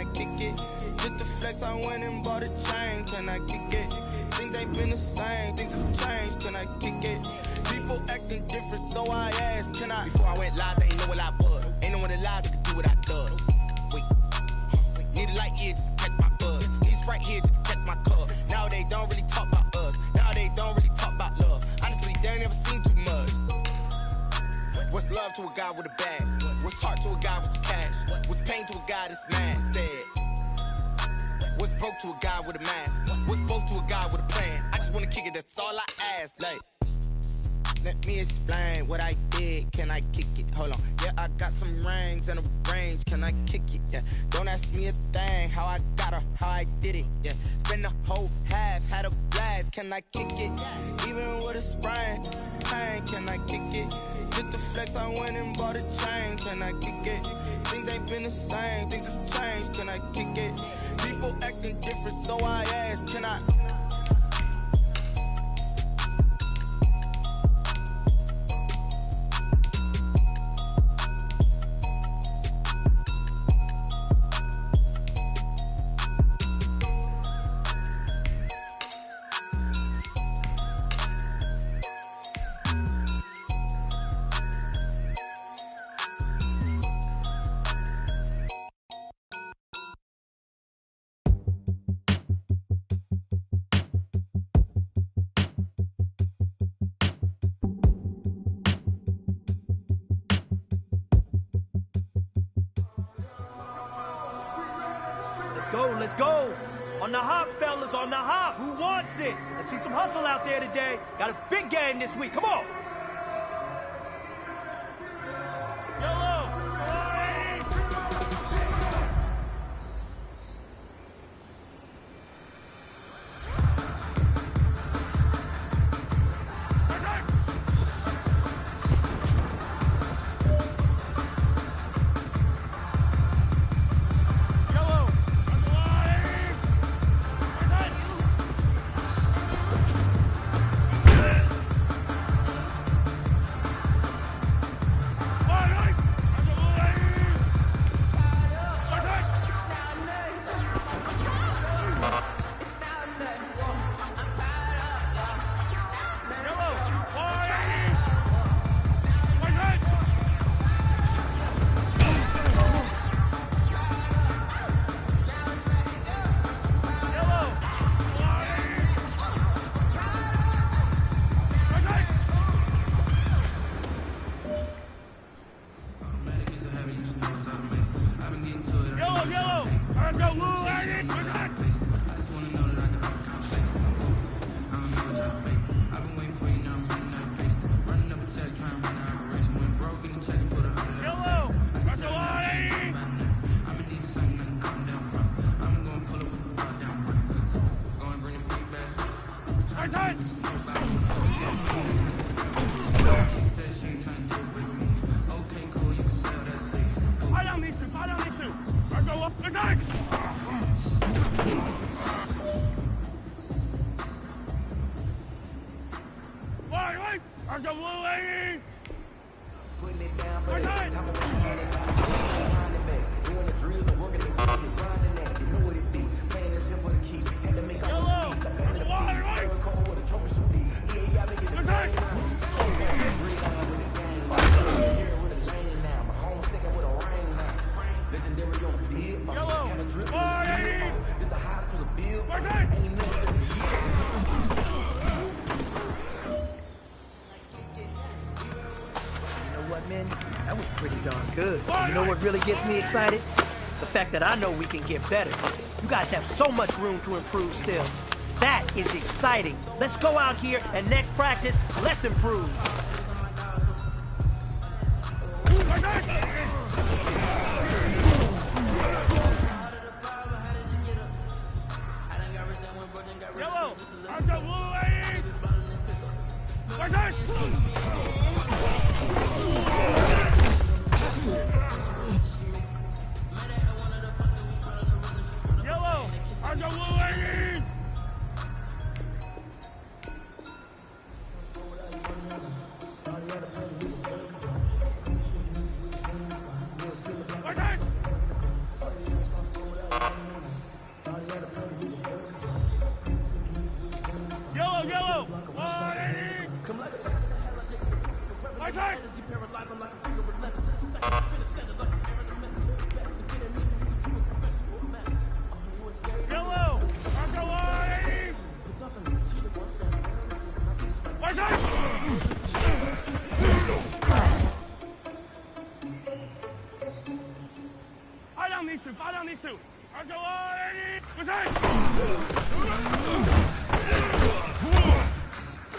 I kick it? Just the flex, I went and bought a chain, can I kick it? Things ain't been the same, things have changed, can I kick it? People acting different, so I asked, can I? Before I went live, they ain't know what I was. Ain't no one alive that could do what I does. Wait, need a light here just to catch my buzz. Need Sprite here just to catch my cup. Now they don't really talk about us. Now they don't really talk about love. Honestly, they ain't never seen too much. What's love to a guy with a bag? What's heart to a guy with some cash? What's pain to a guy that's mad? Said. What's broke to a guy with a mask? What's broke to a guy with a plan? I just wanna kick it, that's all I ask. Like, let me explain what I did. Can I kick it? Hold on. Yeah, I got some rings and a range. Can I kick it? Yeah. Don't ask me a thing. How I got her, how I did it. Yeah. Spend the whole half, had a blast. Can I kick it? Even with a sprain. Pain, can I kick it? Just the flex, I went and bought a chain. Can I kick it? Things ain't been the same. Things have changed. Can I kick it? People acting different, so I ask, can I? Let's go. On the hop, fellas, on the hop. Who wants it? Let's see some hustle out there today. Got a big game this week. Come on. Yellow. That was pretty darn good. You know what really gets me excited? The fact that I know we can get better. You guys have so much room to improve still. That is exciting. Let's go out here and next practice, let's improve. Yellow! I've got blue lady! Where's it? Yellow! I've got blue lady! two. Fire down these two.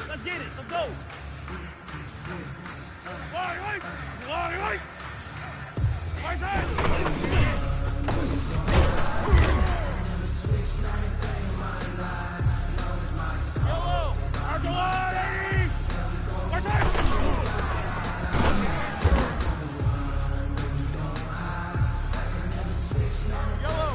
Let's get it. Let's go. Right side. Yellow. Archieboyce. Right side. Yellow. Archieboyce. Right side. Yellow.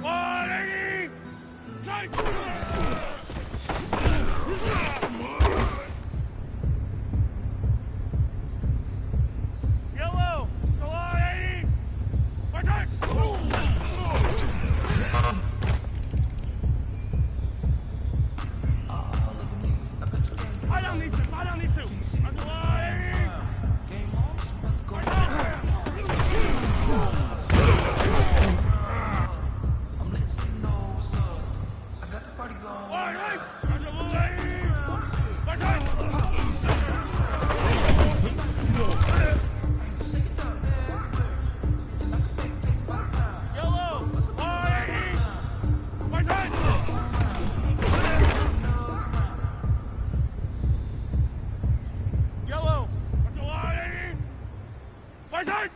180. Strike. Yellow. 180. Right side. Fire down these two. Fire down these two. That's 180. Right side.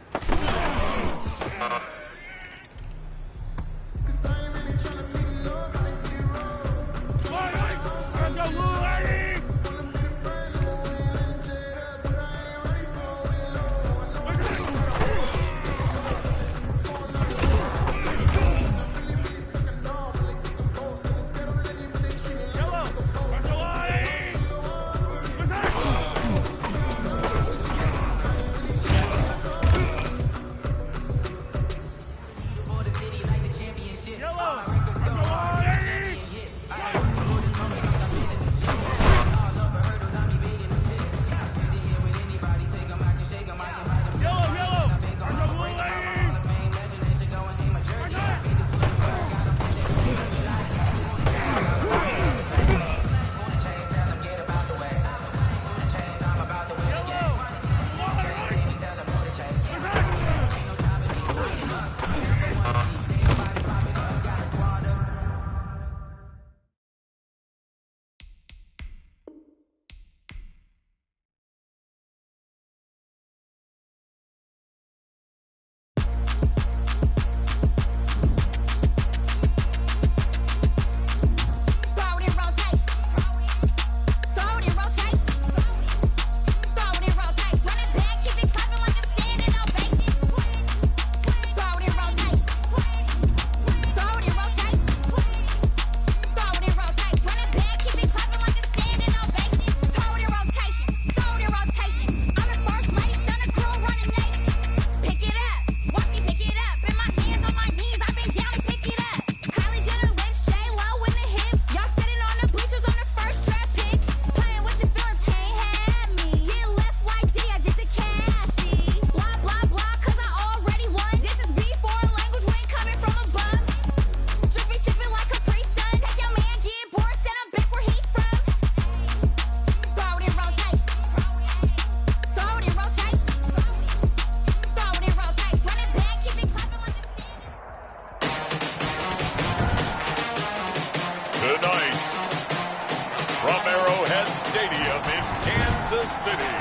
City.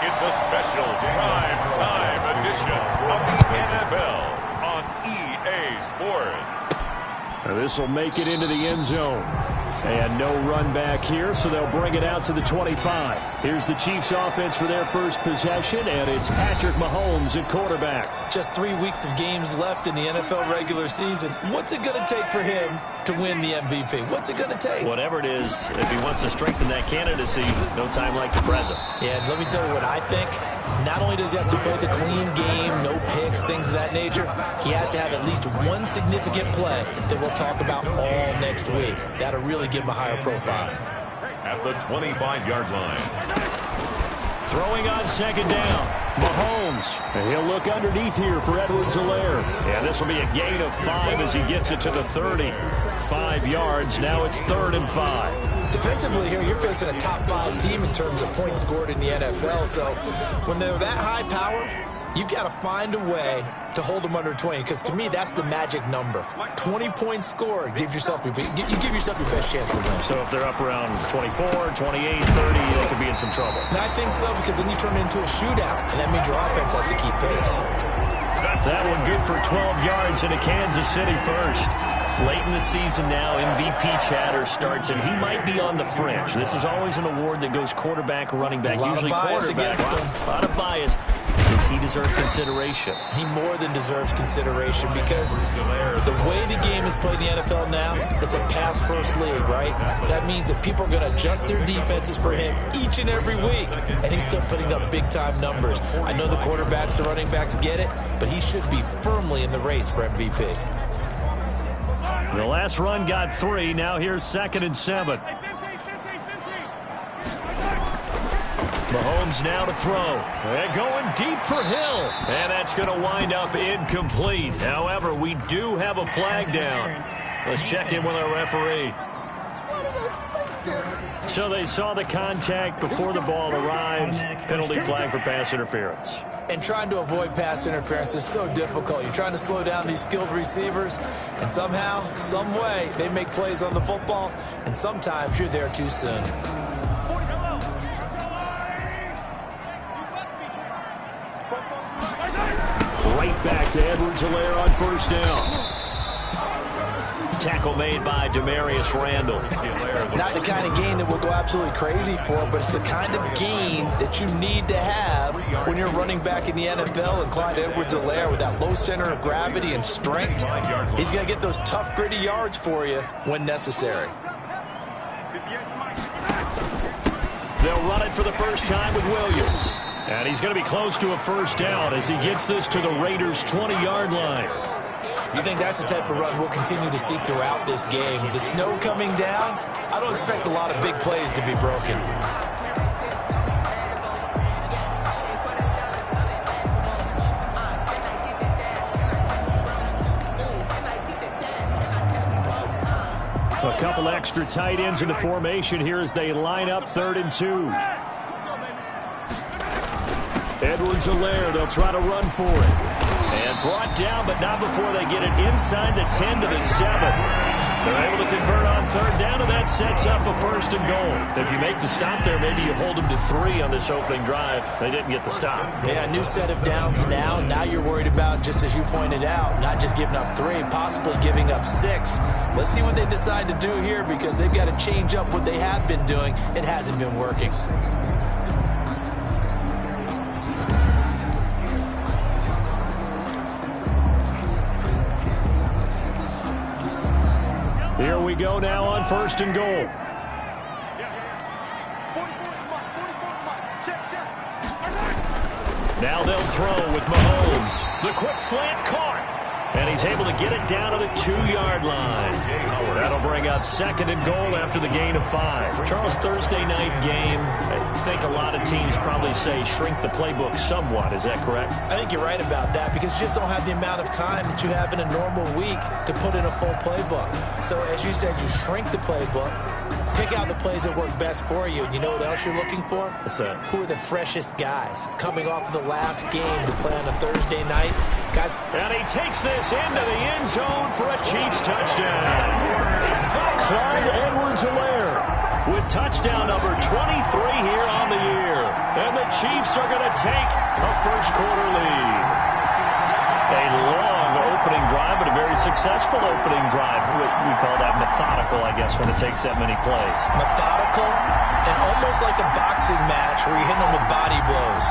It's a special prime time edition of the NFL on EA Sports. This will make it into the end zone. And no run back here, so they'll bring it out to the 25. Here's the Chiefs offense for their first possession, and it's Patrick Mahomes at quarterback. Just 3 weeks of games left in the NFL regular season. What's it going to take for him to win the MVP? What's it going to take? Whatever it is, if he wants to strengthen that candidacy, no time like the present. Yeah, and let me tell you what I think. Not only does he have to play the clean game, no picks, things of that nature, he has to have at least one significant play that we'll talk about all next week. That'll really give him a higher profile. At the 25-yard line. Throwing on second down. Mahomes. And he'll look underneath here for Edwards-Helaire. And this will be a gain of 5 as he gets it to the 30. 5 yards. Now it's 3rd and 5. Defensively here, you're facing a top 5 team in terms of points scored in the NFL. So when they're that high power, you've got to find a way to hold them under 20, because to me, that's the magic number. 20 points scored, you give yourself your best chance to win. So if they're up around 24, 28, 30, they could be in some trouble. And I think so, because then you turn it into a shootout, and that means your offense has to keep pace. That one good for 12 yards into Kansas City first. Late in the season now, MVP chatter starts, and he might be on the fringe. This is always an award that goes quarterback, running back, usually quarterback. A lot of bias. Does he deserve consideration? He more than deserves consideration, because the way the game is played in the NFL now, it's a pass-first league, right? So that means that people are going to adjust their defenses for him each and every week, and he's still putting up big-time numbers. I know the quarterbacks, the running backs get it, but he should be firmly in the race for MVP. The last run got 3. Now here's 2nd and 7. Mahomes now to throw. And going deep for Hill. And that's going to wind up incomplete. However, we do have a flag down. Let's check in with our referee. So they saw the contact before the ball arrived. Penalty flag for pass interference. And trying to avoid pass interference is so difficult. You're trying to slow down these skilled receivers, and somehow, some way, they make plays on the football, and sometimes you're there too soon. Right back to Edwards-Helaire on 1st down. Tackle made by Demarius Randall. Not the kind of gain that we'll go absolutely crazy for, but it's the kind of gain that you need to have when you're running back in the NFL. And Clyde Edwards-Helaire, with that low center of gravity and strength, he's going to get those tough, gritty yards for you when necessary. They'll run it for the first time with Williams. And he's going to be close to a 1st down as he gets this to the Raiders' 20-yard line. You think that's the type of run we'll continue to see throughout this game. The snow coming down, I don't expect a lot of big plays to be broken. A couple extra tight ends in the formation here as they line up 3rd and 2. Edwards-Helaire, they'll try to run for it. And brought down, but not before they get it inside the 10 to the 7. They're able to convert on 3rd down, and that sets up a 1st and goal. If you make the stop there, maybe you hold them to 3 on this opening drive. They didn't get the stop. Yeah, new set of downs now. Now you're worried about, just as you pointed out, not just giving up 3, possibly giving up 6. Let's see what they decide to do here, because they've got to change up what they have been doing. It hasn't been working. Here we go now on 1st and goal. Now they'll throw with Mahomes. The quick slant caught. And he's able to get it down to the 2-yard line. That'll bring up 2nd and goal after the gain of 5. Charles, Thursday night game, I think a lot of teams probably say shrink the playbook somewhat. Is that correct? I think you're right about that, because you just don't have the amount of time that you have in a normal week to put in a full playbook. So as you said, you shrink the playbook, pick out the plays that work best for you. You know what else you're looking for? What's that? Who are the freshest guys coming off of the last game to play on a Thursday night? Guys. And he takes this into the end zone for a Chiefs touchdown. Clyde Edwards-Helaire with touchdown number 23 here on the year. And the Chiefs are going to take a 1st quarter lead. A long opening drive, but a very very successful opening drive. We call that methodical, I guess, when it takes that many plays. Methodical and almost like a boxing match where you hit them with body blows.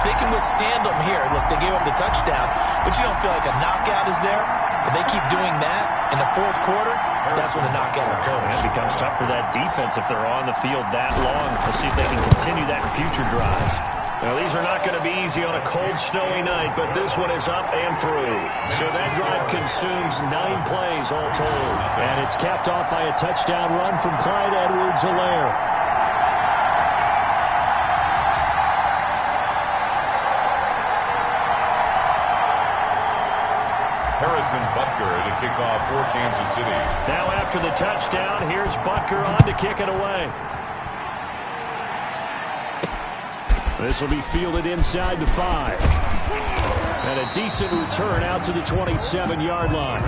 They can withstand them here. Look, they gave up the touchdown, but you don't feel like a knockout is there. But they keep doing that in the fourth quarter, that's when the knockout occurs. It becomes tough for that defense if they're on the field that long. We'll see if they can continue that in future drives. Now, these are not going to be easy on a cold, snowy night, but this one is up and through. So that drive consumes 9 plays all told. And it's capped off by a touchdown run from Clyde Edwards-Helaire. Harrison Butker to kick off for Kansas City. Now after the touchdown, here's Butker on to kick it away. This will be fielded inside the 5. And a decent return out to the 27-yard line.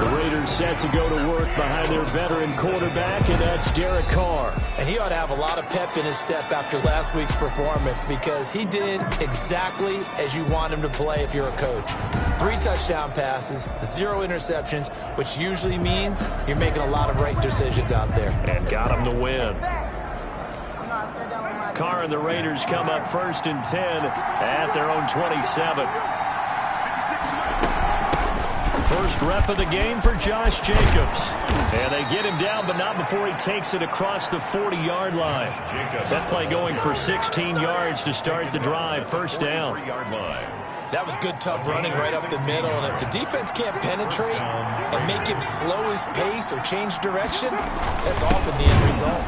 The Raiders set to go to work behind their veteran quarterback, and that's Derek Carr. And he ought to have a lot of pep in his step after last week's performance because he did exactly as you want him to play if you're a coach. 3 touchdown passes, 0 interceptions, which usually means you're making a lot of right decisions out there. And got him to win. Carr and the Raiders come up 1st and 10 at their own 27. First rep of the game for Josh Jacobs. And they get him down, but not before he takes it across the 40-yard line. That play going for 16 yards to start the drive. First down. That was good, tough running right up the middle. And if the defense can't penetrate and make him slow his pace or change direction, that's often the end result.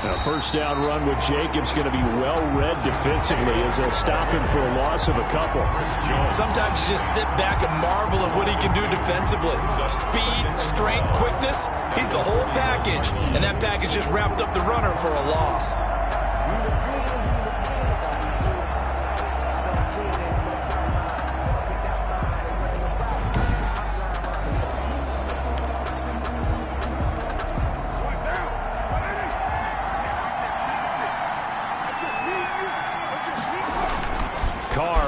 Now, first down run with Jacobs going to be well-read defensively as they'll stop him for a loss of a couple. Sometimes you just sit back and marvel at what he can do defensively. Speed, strength, quickness, he's the whole package. And that package just wrapped up the runner for a loss.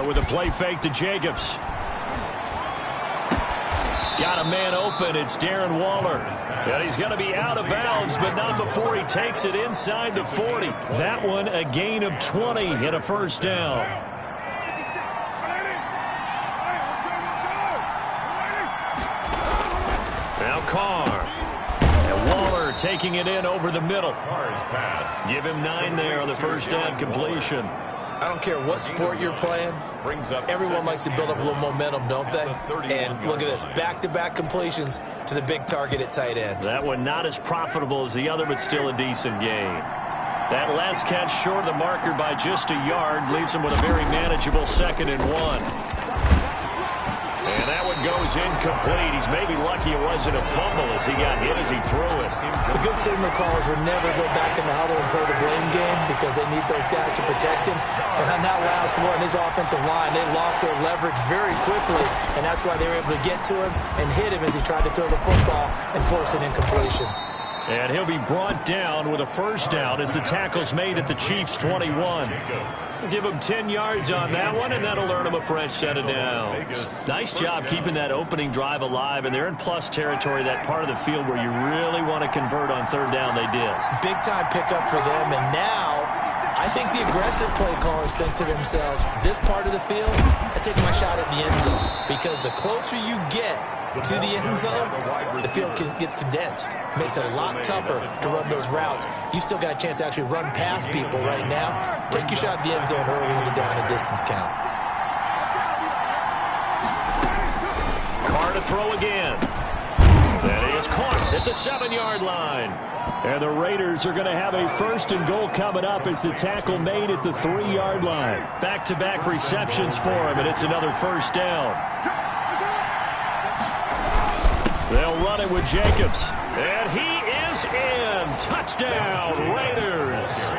With a play fake to Jacobs. Got a man open. It's Darren Waller. And he's going to be out of bounds, but not before he takes it inside the 40. That one a gain of 20 and a first down. Now Carr. And Waller taking it in over the middle. Give him 9 there on the first down completion. I don't care what sport you're playing. Everyone likes to build up a little momentum, don't they? And look at this, back-to-back completions to the big target at tight end. That one not as profitable as the other, but still a decent gain. That last catch short of the marker by just a yard leaves him with a very manageable 2nd and 1. And that one goes incomplete. He's maybe lucky it wasn't a fumble as he got hit as he threw it. The good signal callers would never go back in the huddle and play the blame game because they need those guys to protect him. And on that last one, his offensive line, they lost their leverage very quickly, and that's why they were able to get to him and hit him as he tried to throw the football and force an incompletion. And he'll be brought down with a first down as the tackle's made at the Chiefs' 21. Give him 10 yards on that one, and that'll earn him a fresh set of downs. Nice job keeping that opening drive alive, and they're in plus territory, that part of the field where you really want to convert on 3rd down. They did. Big-time pickup for them, and now I think the aggressive play callers think to themselves, this part of the field, I'm taking my shot at the end zone, because the closer you get to the end zone, the field gets condensed. Makes it a lot tougher to run those routes. You still got a chance to actually run past people right now. Take your shot at the end zone early in the down and distance count. Carr to throw again. That is caught at the 7-yard line. And the Raiders are going to have a 1st and goal coming up as the tackle made at the 3-yard line. Back-to-back receptions for him, and it's another first down. They'll run it with Jacobs. And he is in. Touchdown, Raiders.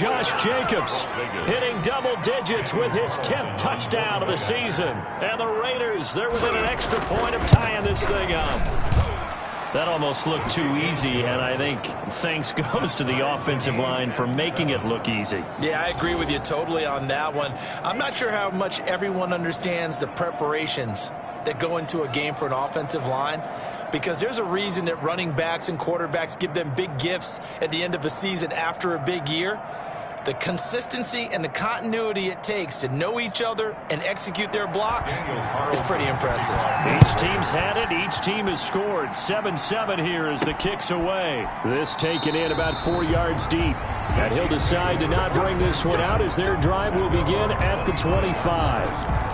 Josh Jacobs hitting double digits with his 10th touchdown of the season. And the Raiders, they're within an extra point of tying this thing up. That almost looked too easy, and I think thanks goes to the offensive line for making it look easy. Yeah, I agree with you totally on that one. I'm not sure how much everyone understands the preparations that go into a game for an offensive line, because there's a reason that running backs and quarterbacks give them big gifts at the end of the season after a big year. The consistency and the continuity it takes to know each other and execute their blocks is pretty impressive. Each team's had it. Each team has scored. 7-7 here as the kick's away. This taken in about 4 yards deep. And he'll decide to not bring this one out as their drive will begin at the 25.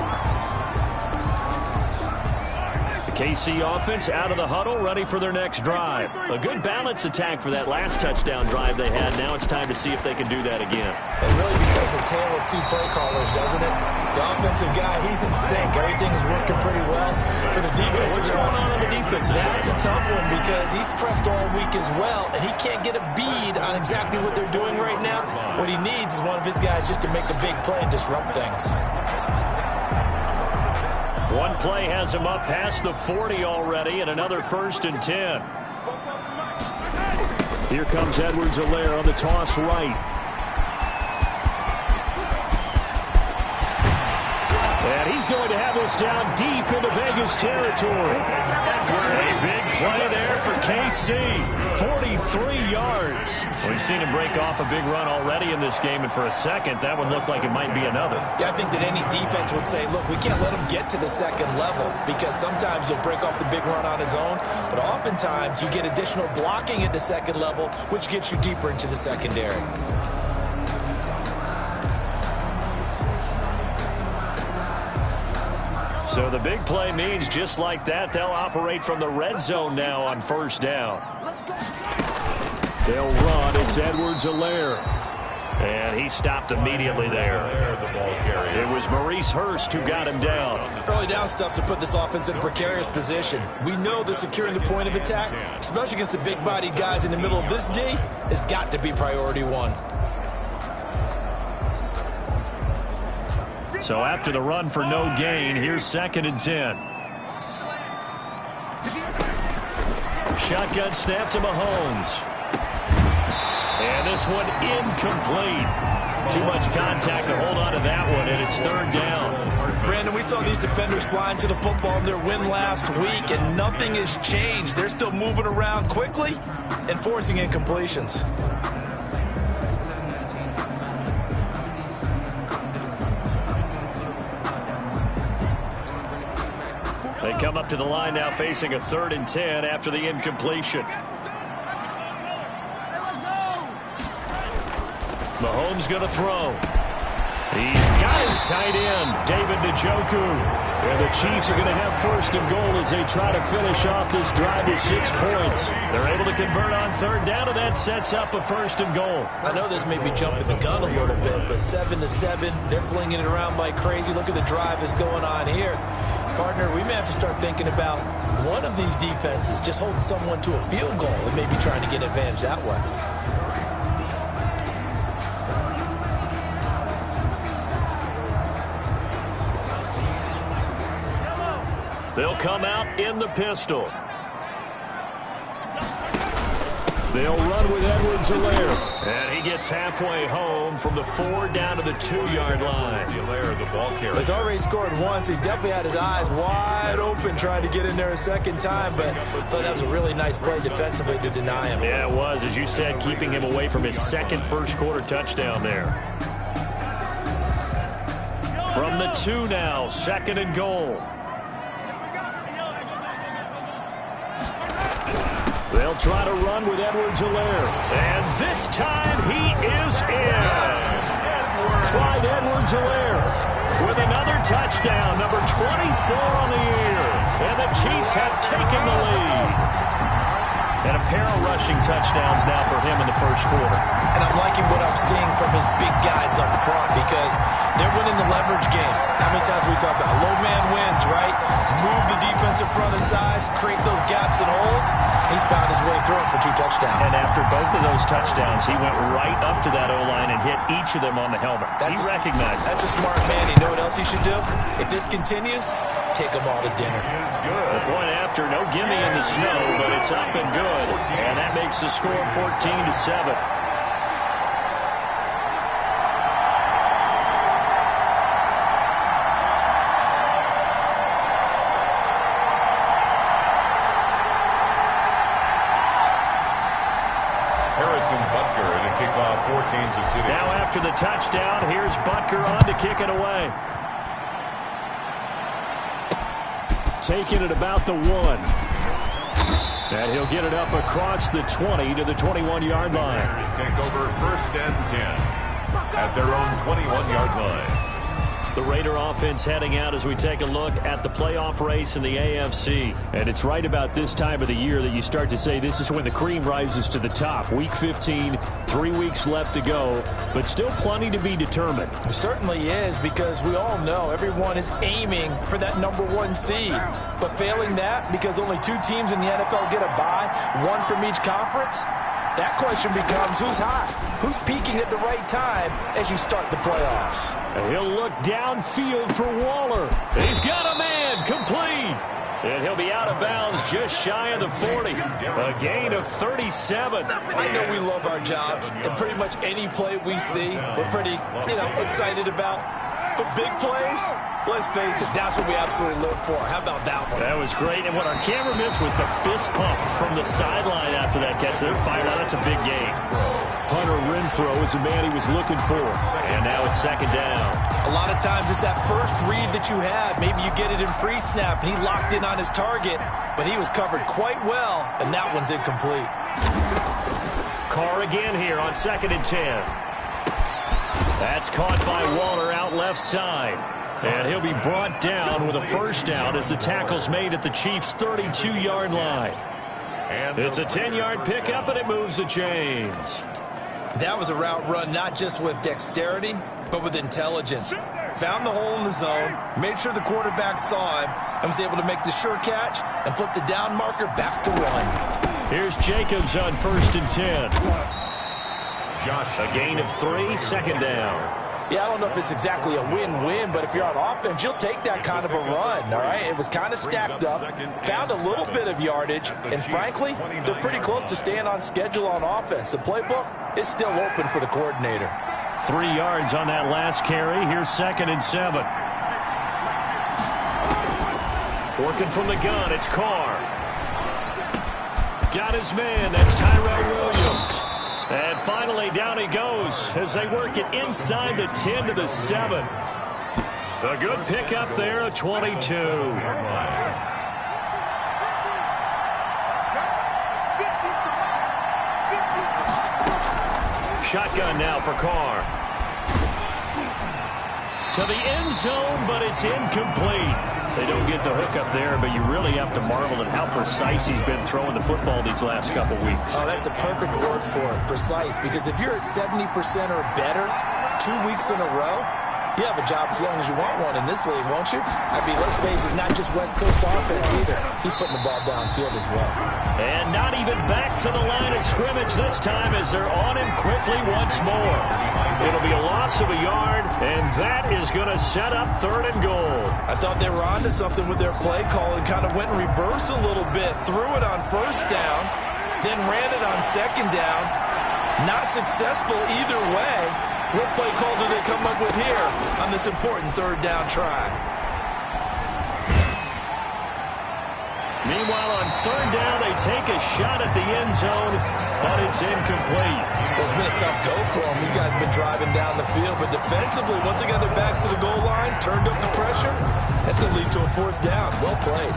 KC offense out of the huddle, ready for their next drive. A good balance attack for that last touchdown drive they had. Now it's time to see if they can do that again. It really becomes a tale of two play callers, doesn't it? The offensive guy, he's in sync. Everything's working pretty well. For the defensive What's going on the defensive side? That's a tough one because he's prepped all week as well, and he can't get a bead on exactly what they're doing right now. What he needs is one of his guys just to make a big play and disrupt things. One play has him up past the 40 already, and another 1st and 10. Here comes Edwards-Helaire on the toss right. And he's going to have this down deep into Vegas territory. A big play there for KC. 43 yards. We've seen him break off a big run already in this game, and for a second, that one looked like it might be another. Yeah, I think that any defense would say, look, we can't let him get to the second level because sometimes he'll break off the big run on his own, but oftentimes you get additional blocking at the second level, which gets you deeper into the secondary. So the big play means just like that, they'll operate from the red zone now on 1st down. They'll run. It's Edwards-Helaire. And he stopped immediately there. It was Maurice Hurst who got him down. Early down stuff's to put this offense in a precarious position. We know that securing the point of attack, especially against the big-bodied guys in the middle of this D, has got to be priority one. So after the run for no gain, here's 2nd and 10. Shotgun snap to Mahomes. And this one incomplete. Too much contact to hold on to that one, and it's 3rd down. Brandon, we saw these defenders flying to the football in their win last week, and nothing has changed. They're still moving around quickly and forcing incompletions. They come up to the line now facing a 3rd and 10 after the incompletion. Mahomes going to throw. He's got his tight end, David Njoku. And the Chiefs are going to have 1st and goal as they try to finish off this drive with 6 points. They're able to convert on 3rd down, and that sets up a 1st and goal. I know this may be jumping the gun a little bit, but 7-7, they're flinging it around like crazy. Look at the drive that's going on here. Partner, we may have to start thinking about one of these defenses just holding someone to a field goal and maybe trying to get an advantage that way. They'll come out in the pistol. They'll run with Edwards-Helaire. And he gets halfway home from the 4 down to the 2-yard line. He's already scored once. He definitely had his eyes wide open trying to get in there a second time, but I thought that was a really nice play defensively to deny him. Yeah, it was, as you said, keeping him away from his second first-quarter touchdown there. From the 2 now, 2nd and goal. They'll try to run with Edwards-Helaire. And this time he is in. Clyde Edwards-Helaire with another touchdown, number 24 on the year. And the Chiefs have taken the lead. And a pair of rushing touchdowns now for him in the first quarter. And I'm liking what I'm seeing from his big guys up front because they're winning the leverage game. How many times we talk about low man wins, right? Move the defensive front aside, create those gaps and holes. He's found his way through it for 2 touchdowns. And after both of those touchdowns, he went right up to that O-line and hit each of them on the helmet. He recognized it. That's a smart man. You know what else he should do? If this continues, take them all to dinner. The point after, no gimme in the snow, but it's up and good. And that makes the score 14-7. for Kansas City. Now after the touchdown, here's Butker on to kick it away. Taking it about the 1. And he'll get it up across the 20 to the 21-yard line. Take over 1st and 10 at their own 21-yard line. The Raider offense heading out as we take a look at the playoff race in the AFC. And it's right about this time of the year that you start to say this is when the cream rises to the top. Week 15, 3 weeks left to go, but still plenty to be determined. It certainly is, because we all know everyone is aiming for that #1 seed. But failing that, because only 2 teams in the NFL get a bye, 1 from each conference, that question becomes who's hot? Who's peaking at the right time as you start the playoffs? And he'll look downfield for Waller. He's got a man, complete. And he'll be out of bounds just shy of the 40. A gain of 37. I know we love our jobs, and pretty much any play we see, we're pretty, excited about. But big plays, let's face it, that's what we absolutely look for. How about that one? That was great, and what our camera missed was the fist pump from the sideline after that catch. They're fired out. That's a big game. Hunter Renfrow is the man he was looking for. And now it's 2nd down. A lot of times it's that first read that you have. Maybe you get it in pre-snap, and he locked in on his target, but he was covered quite well, and that one's incomplete. Carr again here on 2nd and 10. That's caught by Waller out left side. And he'll be brought down with a 1st down as the tackle's made at the Chiefs' 32-yard line. It's a 10-yard pickup, and it moves the chains. That was a route run not just with dexterity, but with intelligence. Found the hole in the zone, made sure the quarterback saw him, and was able to make the sure catch and flip the down marker back to 1. Here's Jacobs on 1st and 10. A gain of 3, 2nd down. Yeah, I don't know if it's exactly a win-win, but if you're on offense, you'll take that kind of a run, all right? It was kind of stacked up, found a little bit of yardage, and frankly, they're pretty close to staying on schedule on offense. The playbook is still open for the coordinator. 3 yards on that last carry. Here's 2nd and 7. Working from the gun, it's Carr. Got his man, that's Tyrell Williams. And finally, down he goes as they work it inside the 10 to the 7. A good pickup there, a 22. Shotgun now for Carr. To the end zone, but it's incomplete. They don't get the hook up there, but you really have to marvel at how precise he's been throwing the football these last couple weeks. Oh, that's a perfect word for it, precise, because if you're at 70% or better 2 weeks in a row, you have a job as long as you want one in this league, won't you? I mean, let's face it, it's not just West Coast offense either. He's putting the ball downfield as well. And not even back to the line of scrimmage this time as they're on him quickly once more. It'll be a loss of a yard, and that is going to set up 3rd and goal. I thought they were onto something with their play call and kind of went in reverse a little bit. Threw it on 1st down, then ran it on 2nd down. Not successful either way. What play call do they come up with here on this important 3rd down try? Meanwhile, on 3rd down, they take a shot at the end zone, but it's incomplete. Well, it's been a tough go for them. These guys have been driving down the field, but defensively, once they got their backs to the goal line, turned up the pressure, that's going to lead to a 4th down. Well played.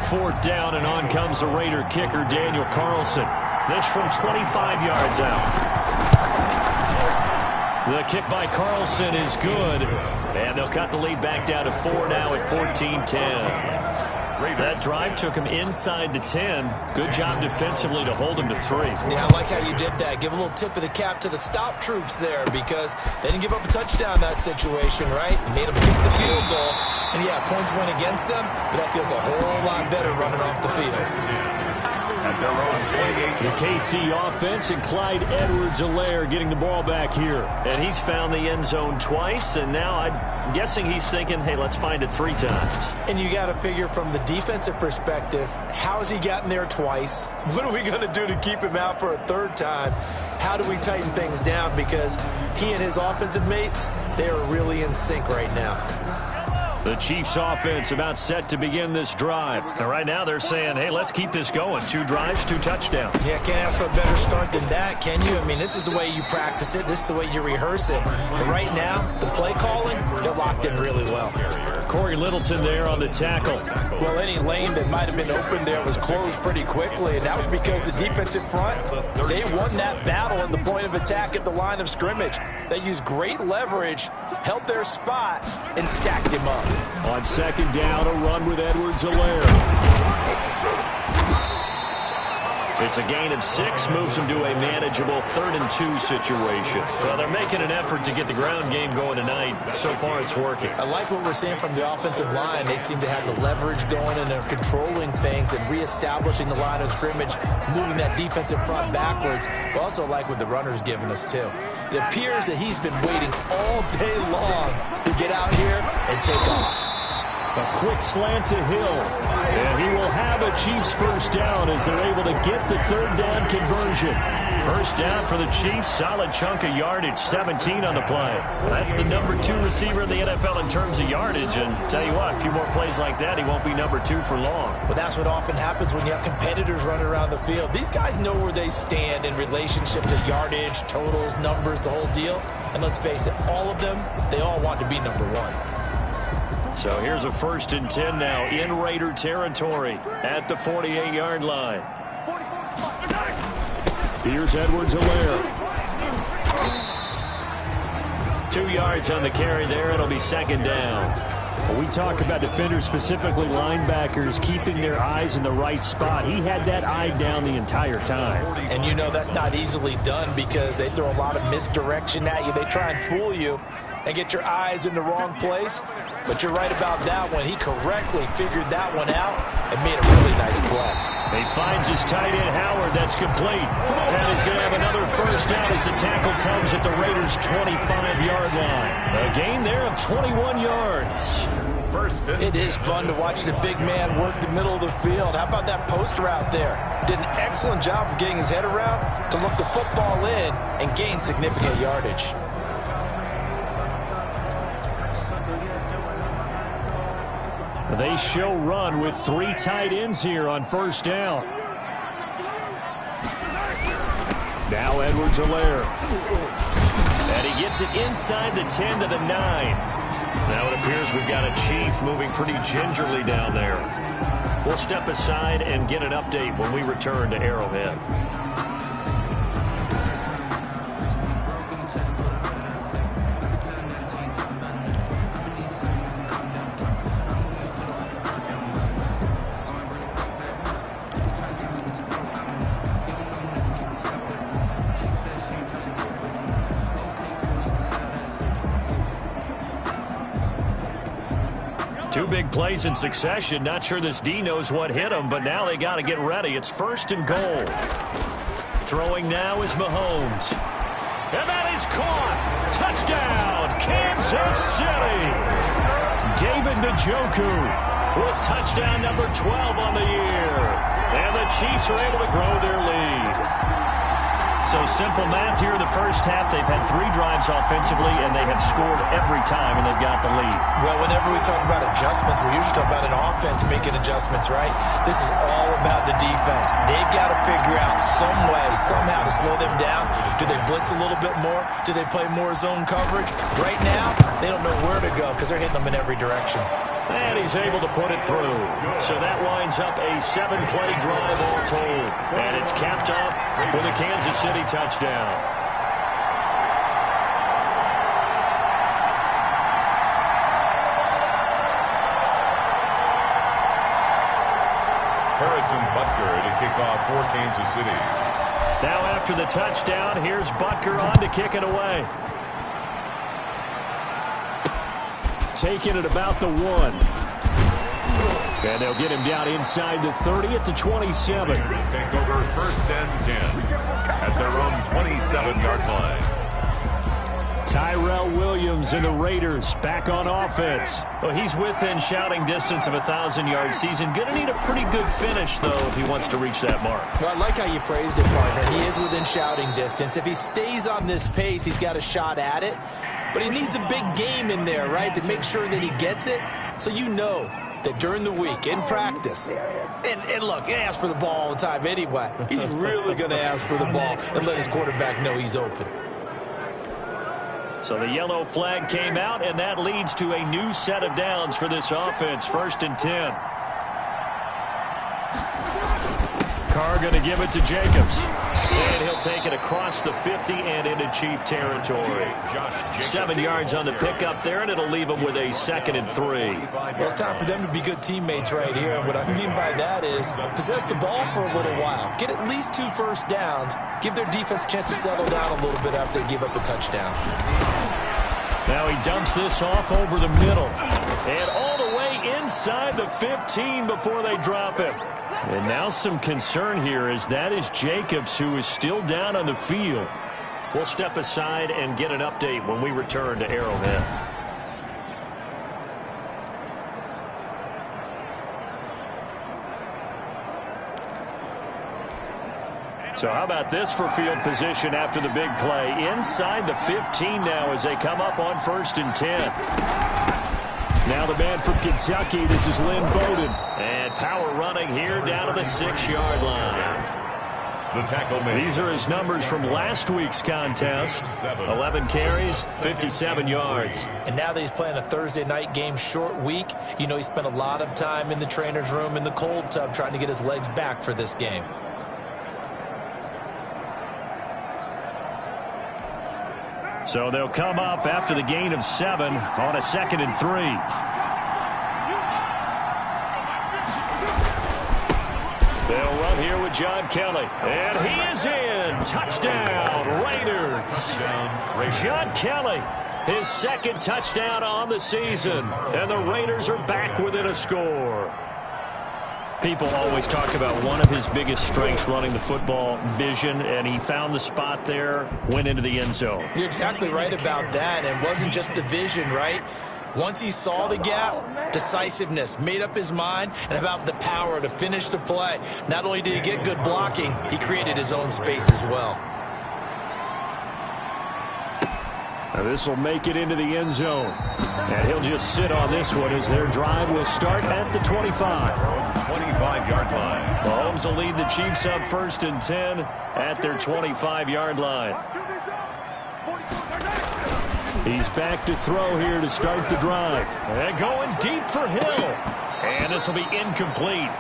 Fourth down, and on comes the Raider kicker, Daniel Carlson. This from 25 yards out. The kick by Carlson is good, and they'll cut the lead back down to 4 now at 14-10. That drive took him inside the 10. Good job defensively to hold him to 3. Yeah, I like how you did that. Give a little tip of the cap to the stop troops there, because they didn't give up a touchdown in that situation, right? Made them kick the field goal. And yeah, points went against them, but that feels a whole lot better running off the field. The KC offense and Clyde Edwards-Helaire getting the ball back here. And he's found the end zone twice, and now I'm guessing he's thinking, hey, let's find it 3 times. And you got to figure from the defensive perspective, how has he gotten there twice? What are we going to do to keep him out for a 3rd time? How do we tighten things down? Because he and his offensive mates, they are really in sync right now. The Chiefs offense about set to begin this drive. And right now they're saying, hey, let's keep this going. 2 drives, 2 touchdowns. Yeah, can't ask for a better start than that, can you? I mean, this is the way you practice it. This is the way you rehearse it. But right now, the play calling, they're locked in really well. Corey Littleton there on the tackle. Well, any lane that might have been open there was closed pretty quickly, and that was because the defensive front, they won that battle at the point of attack at the line of scrimmage. They used great leverage, held their spot, and stacked him up. On 2nd down, a run with Edwards-Helaire. It's a gain of 6, moves them to a manageable 3rd and 2 situation. Well, they're making an effort to get the ground game going tonight. So far, it's working. I like what we're seeing from the offensive line. They seem to have the leverage going, and they're controlling things and reestablishing the line of scrimmage, moving that defensive front backwards. But also like what the runner's giving us, too. It appears that he's been waiting all day long to get out here and take off. A quick slant to Hill, and he will have a Chiefs first down as they're able to get the 3rd down conversion. First down for the Chiefs, solid chunk of yardage, 17 on the play. That's the number 2 receiver in the NFL in terms of yardage, and tell you what, a few more plays like that, he won't be number 2 for long. Well, that's what often happens when you have competitors running around the field. These guys know where they stand in relationship to yardage, totals, numbers, the whole deal. And let's face it, all of them, they all want to be number 1. So here's a 1st and 10 now in Raider territory at the 48-yard line. Here's Edwards-Helaire. 2 yards on the carry there. It'll be 2nd down. When we talk about defenders, specifically linebackers, keeping their eyes in the right spot. He had that eye down the entire time. And you know that's not easily done because they throw a lot of misdirection at you. They try and fool you and get your eyes in the wrong place. But you're right about that one. He correctly figured that one out and made a really nice play. He finds his tight end, Howard. That's complete. And he's going to have another first down as the tackle comes at the Raiders' 25-yard line. A gain there of 21 yards. It is fun to watch the big man work the middle of the field. How about that post route there? Did an excellent job of getting his head around to look the football in and gain significant yardage. They show run with 3 tight ends here on first down. Now Edwards-Helaire. And he gets it inside the 10 to the 9. Now it appears we've got a Chief moving pretty gingerly down there. We'll step aside and get an update when we return to Arrowhead. Two big plays in succession. Not sure this D knows what hit him, but now they got to get ready. It's 1st and goal. Throwing now is Mahomes. And that is caught. Touchdown, Kansas City. David Njoku with touchdown number 12 on the year. And the Chiefs are able to grow their lead. So simple math here in the first half. They've had 3 drives offensively, and they have scored every time, and they've got the lead. Well, whenever we talk about adjustments, we usually talk about an offense making adjustments, right? This is all about the defense. They've got to figure out some way, somehow to slow them down. Do they blitz a little bit more? Do they play more zone coverage? Right now, they don't know where to go because they're hitting them in every direction. And he's able to put it through. So that winds up a 7-play drive all told. And it's capped off with a Kansas City touchdown. Harrison Butker to kick off for Kansas City. Now after the touchdown, here's Butker on to kick it away. Taking it about the 1. And they'll get him down inside the 30 at the 27. Raiders take over 1st and 10 at their own 27-yard line. Tyrell Williams and the Raiders back on offense. Well, he's within shouting distance of a 1,000-yard season. Going to need a pretty good finish, though, if he wants to reach that mark. Well, I like how you phrased it, partner. He is within shouting distance. If he stays on this pace, he's got a shot at it. But he needs a big game in there, right, to make sure that he gets it. So you know that during the week, in practice, and look, he asks for the ball all the time anyway. He's really going to ask for the ball and let his quarterback know he's open. So the yellow flag came out, and that leads to a new set of downs for this offense. 1st and 10. Carr going to give it to Jacobs. And he'll take it across the 50 and into Chief territory. 7 yards on the pickup there, and it'll leave them with a 2nd and 3. Well, it's time for them to be good teammates right here. And what I mean by that is possess the ball for a little while. Get at least 2 first downs. Give their defense a chance to settle down a little bit after they give up a touchdown. Now he dumps this off over the middle. And all the way inside the 15 before they drop him. And now some concern here as that is Jacobs, who is still down on the field. We'll step aside and get an update when we return to Arrowhead. So how about this for field position after the big play? Inside the 15 now as they come up on 1st and 10. Now the man from Kentucky, this is Lynn Bowden. And power running here down to the 6-yard line. The tackle made. These are his numbers from last week's contest. 11 carries, 57 yards. And now that he's playing a Thursday night game, short week, you know he spent a lot of time in the trainer's room in the cold tub trying to get his legs back for this game. So they'll come up after the gain of 7 on a 2nd and 3. They'll run here with John Kelly. And he is in. Touchdown, Raiders. John Kelly, his 2nd touchdown on the season. And the Raiders are back within a score. People always talk about one of his biggest strengths running the football, vision, and he found the spot there, went into the end zone. You're exactly right about that, and it wasn't just the vision, right? Once he saw the gap, decisiveness, made up his mind, and about the power to finish the play. Not only did he get good blocking, he created his own space as well. Now this will make it into the end zone. And he'll just sit on this one as their drive will start at the 25. 25-yard line. Mahomes will lead the Chiefs up 1st and 10 at their 25-yard line. He's back to throw here to start the drive. And going deep for Hill. And this will be incomplete.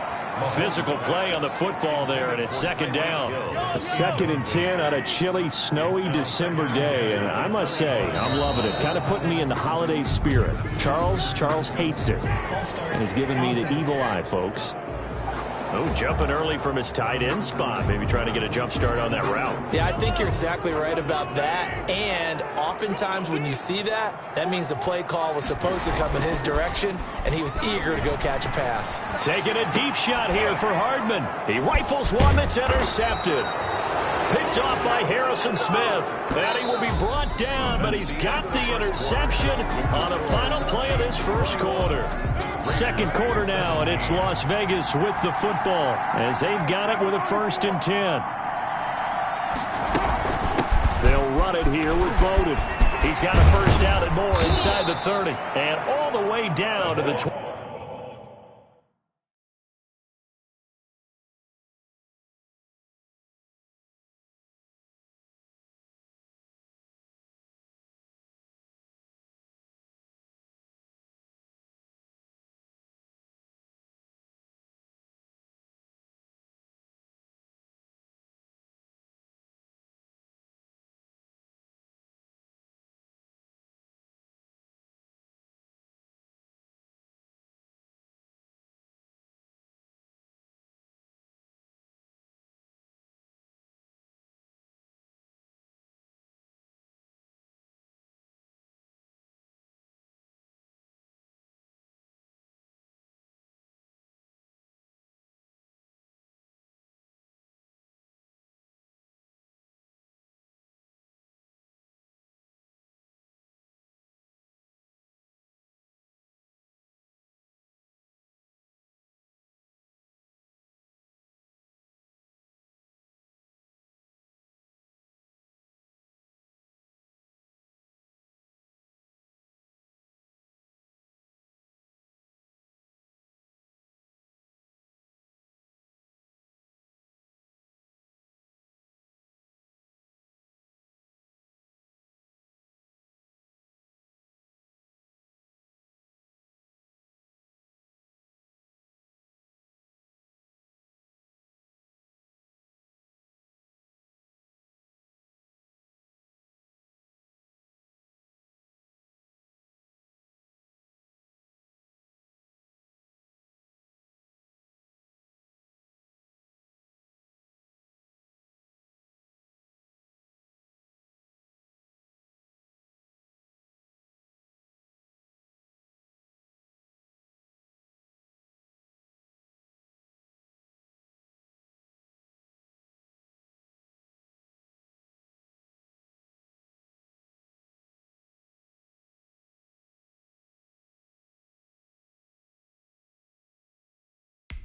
Physical play on the football there, and it's 2nd down. A 2nd and 10 on a chilly, snowy December day, and I must say, I'm loving it. Kind of putting me in the holiday spirit. Charles hates it, and has given me the evil eye, folks. Oh, jumping early from his tight end spot. Maybe trying to get a jump start on that route. Yeah, I think you're exactly right about that. And oftentimes when you see that, that means the play call was supposed to come in his direction, and he was eager to go catch a pass. Taking a deep shot here for Hardman. He rifles one that's intercepted. Picked off by Harrison Smith. And he will be brought down, but he's got the interception on the final play of this 1st quarter. 2nd quarter now, and it's Las Vegas with the football as they've got it with a 1st and 10. They'll run it here with Bowden. He's got a 1st down and more inside the 30 and all the way down to the 20.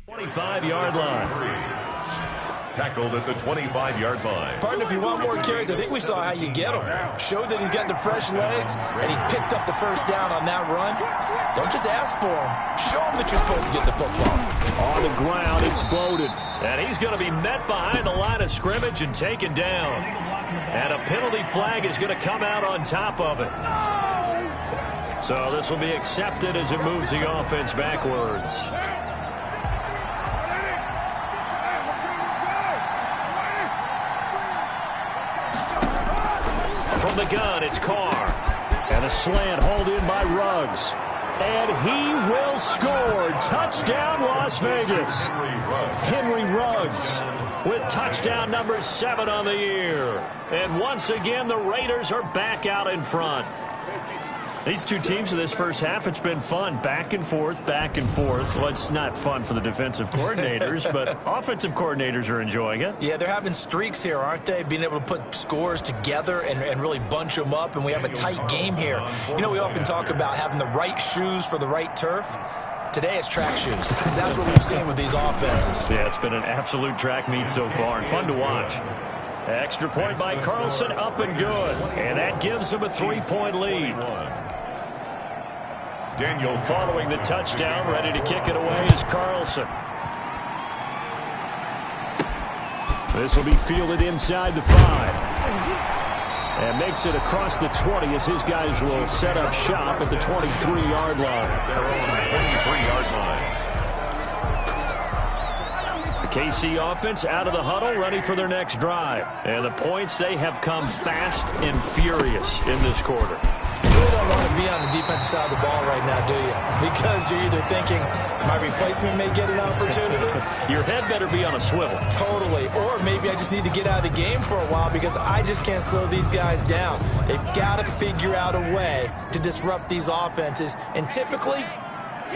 25-yard line. Tackled at the 25-yard line. Partner, if you want more carries, I think we saw how you get him. Showed that he's got the fresh legs, and he picked up the first down on that run. Don't just ask for him. Show him that you're supposed to get the football. On the ground, exploded. And he's going to be met behind the line of scrimmage and taken down. And a penalty flag is going to come out on top of it. So this will be accepted as it moves the offense backwards. From the gun, it's Carr. And a slant hauled in by Ruggs. And he will score. Touchdown, Las Vegas. Henry Ruggs with touchdown number 7 on the year. And once again, the Raiders are back out in front. These two teams in this first half, it's been fun. Back and forth, back and forth. Well, it's not fun for the defensive coordinators, but offensive coordinators are enjoying it. Yeah, they're having streaks here, aren't they? Being able to put scores together and really bunch them up, and we have a tight game here. You know, we often talk about having the right shoes for the right turf. Today it's track shoes. That's what we've seen with these offenses. Yeah, it's been an absolute track meet so far, and fun to watch. Extra point by Carlson, up and good. And that gives him a 3-point lead. Daniel following the touchdown, ready to kick it away is Carlson. This will be fielded inside the 5. And makes it across the 20 as his guys will set up shop at the 23-yard line. They're on the 23-yard line. The KC offense out of the huddle, ready for their next drive. And the points, they have come fast and furious in this quarter. You really don't want to be on the defensive side of the ball right now, do you? Because you're either thinking, my replacement may get an opportunity. Your head better be on a swivel. Totally. Or maybe I just need to get out of the game for a while because I just can't slow these guys down. They've got to figure out a way to disrupt these offenses. And typically,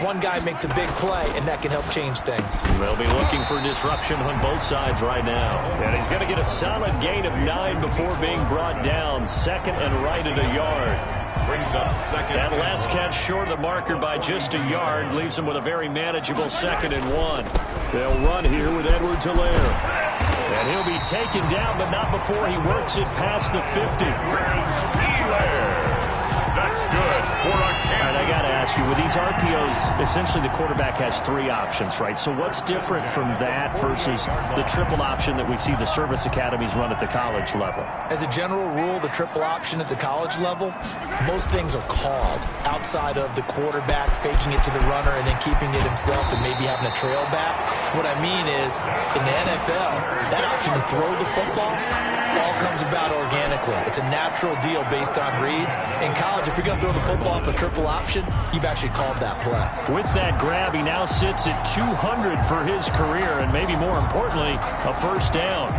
one guy makes a big play, and that can help change things. They'll be looking for disruption on both sides right now. And he's going to get a solid gain of 9 before being brought down. Second and right at a yard. Brings up second. That last catch short of the marker by just a yard leaves him with a very manageable 2nd and 1. They'll run here with Edwards-Helaire. And he'll be taken down, but not before he works it past the 50. That's good for a catch. All right, I got to ask you, with these RPOs, essentially the quarterback has 3 options, right? So what's different from that versus the triple option that we see the service academies run at the college level? As a general rule, the triple option at the college level, most things are called outside of the quarterback faking it to the runner and then keeping it himself and maybe having a trail back. What I mean is, in the NFL, that option to throw the football all comes about organically. It's a natural deal based on reads. In college, if you're going to throw the football off a triple option, you've actually called that play. With that grab, he now sits at 200 for his career, and maybe more importantly, a first down.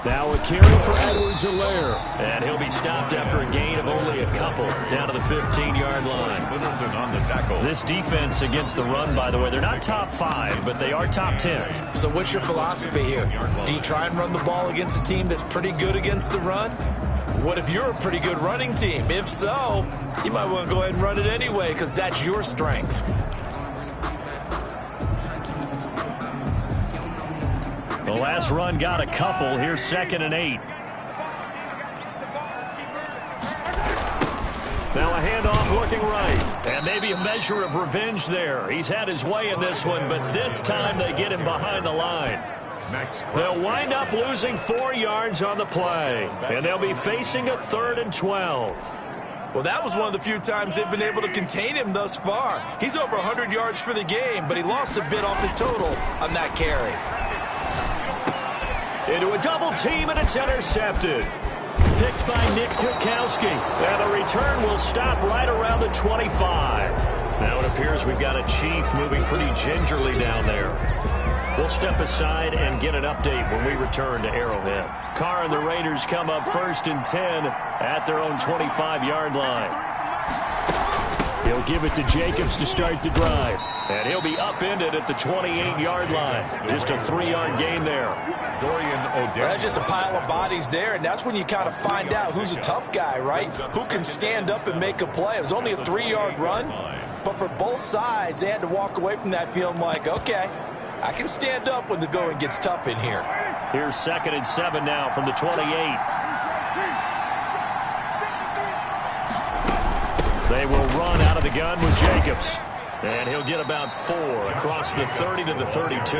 Now a carry for Edwards-Helaire. And he'll be stopped after a gain of only a couple down to the 15-yard line. Littleton on the tackle. This defense against the run, by the way, they're not top 5, but they are top 10. So what's your philosophy here? Do you try and run the ball against a team that's pretty good against the run? What if you're a pretty good running team? If so, you might want to go ahead and run it anyway because that's your strength. The last run got a couple. Here's 2nd and 8. Now a handoff looking right. And maybe a measure of revenge there. He's had his way in this one, but this time they get him behind the line. They'll wind up losing 4 yards on the play. And they'll be facing a 3rd and 12. Well, that was one of the few times they've been able to contain him thus far. He's over 100 yards for the game, but he lost a bit off his total on that carry. Into a double team, and it's intercepted. Picked by Nick Kwiatkowski. And the return will stop right around the 25. Now it appears we've got a Chief moving pretty gingerly down there. We'll step aside and get an update when we return to Arrowhead. Carr and the Raiders come up 1st and 10 at their own 25-yard line. He'll give it to Jacobs to start the drive. And he'll be upended at the 28-yard line. Just a 3-yard gain there. That's just a pile of bodies there, and that's when you kind of find out who's a tough guy, right? Who can stand up and make a play. It was only a 3-yard run, but for both sides, they had to walk away from that feeling like, okay, I can stand up when the going gets tough in here. Here's 2nd and 7 now from the 28. They will run out of the gun with Jacobs. And he'll get about 4 across the 30 to the 32.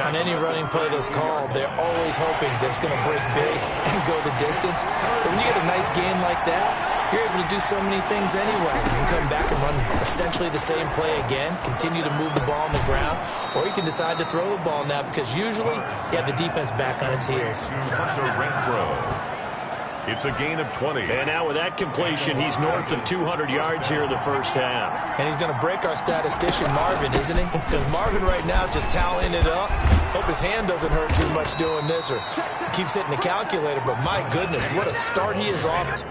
On any running play that's called, they're always hoping that it's going to break big and go the distance. But when you get a nice game like that, you're able to do so many things anyway. You can come back and run essentially the same play again, continue to move the ball on the ground, or you can decide to throw the ball now because usually you have the defense back on its heels. It's a gain of 20. And now with that completion, he's north of 200 yards here in the first half. And he's going to break our statistician, Marvin, isn't he? Because Marvin right now is just tallying it up. Hope his hand doesn't hurt too much doing this or keeps hitting the calculator. But my goodness, what a start he is off to.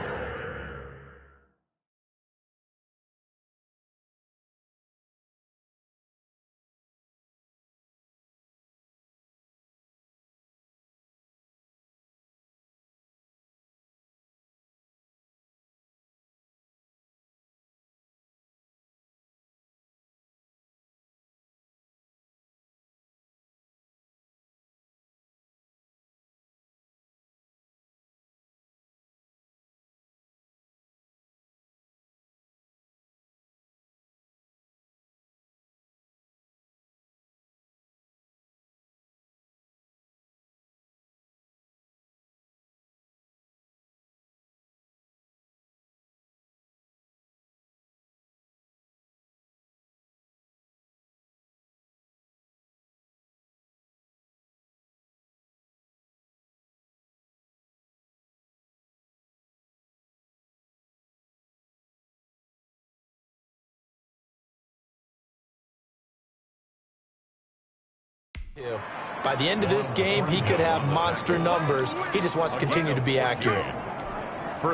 By the end of this game, he could have monster numbers. He just wants to continue to be accurate.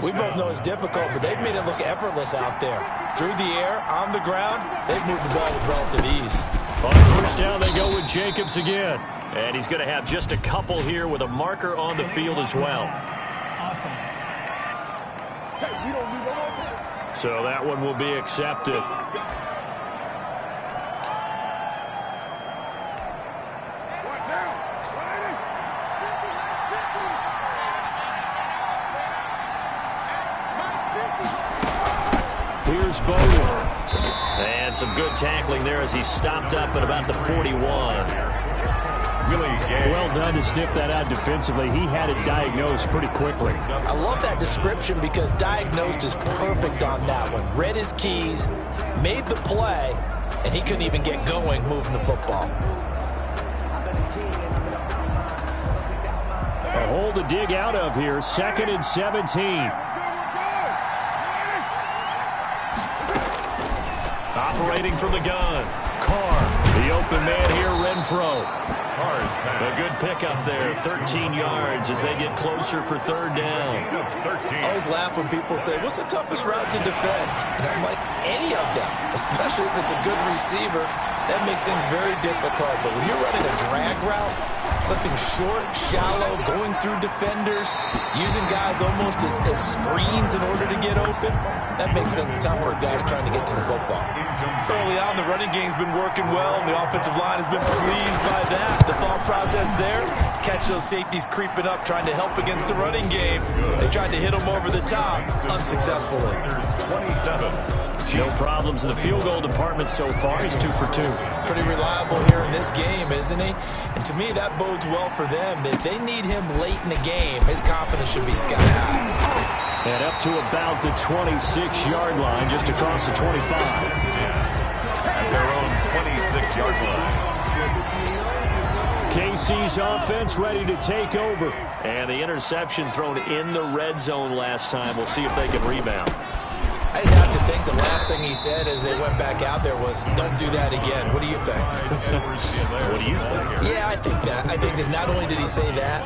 We both know it's difficult, but they've made it look effortless out there. Through the air, on the ground, they've moved the ball with relative ease. On first down, they go with Jacobs again. And he's going to have just a couple here with a marker on the field as well. So that one will be accepted. Here's Bowden. And some good tackling there as he stopped up at about the 41. Well done to sniff that out defensively. He had it diagnosed pretty quickly. I love that description because diagnosed is perfect on that one. Read his keys, made the play, and he couldn't even get going moving the football. A hole to dig out of here. 2nd and 17. Operating from the gun. Carr. The open man here, Renfro. A good pickup there. 13 yards as they get closer for 3rd down. I always laugh when people say, what's the toughest route to defend? And I'm like, any of them, especially if it's a good receiver. That makes things very difficult. But when you're running a drag route, something short, shallow, going through defenders, using guys almost as screens in order to get open, that makes things tough for guys trying to get to the football. Early on, the running game's been working well, and the offensive line has been pleased by that. The thought process there, catch those safeties creeping up, trying to help against the running game. They tried to hit them over the top, unsuccessfully. 27. No problems in the field goal department so far. He's 2 for 2. Pretty reliable here in this game, isn't he? And to me, that bodes well for them. If they need him late in the game, his confidence should be sky high. And up to about the 26-yard line, just across the 25. At their own 26-yard line. KC's offense ready to take over. And the interception thrown in the red zone last time. We'll see if they can rebound. I just have like to think the last thing he said as they went back out there was, don't do that again. What do you think? What do you think? Yeah, I think that. I think that not only did he say that,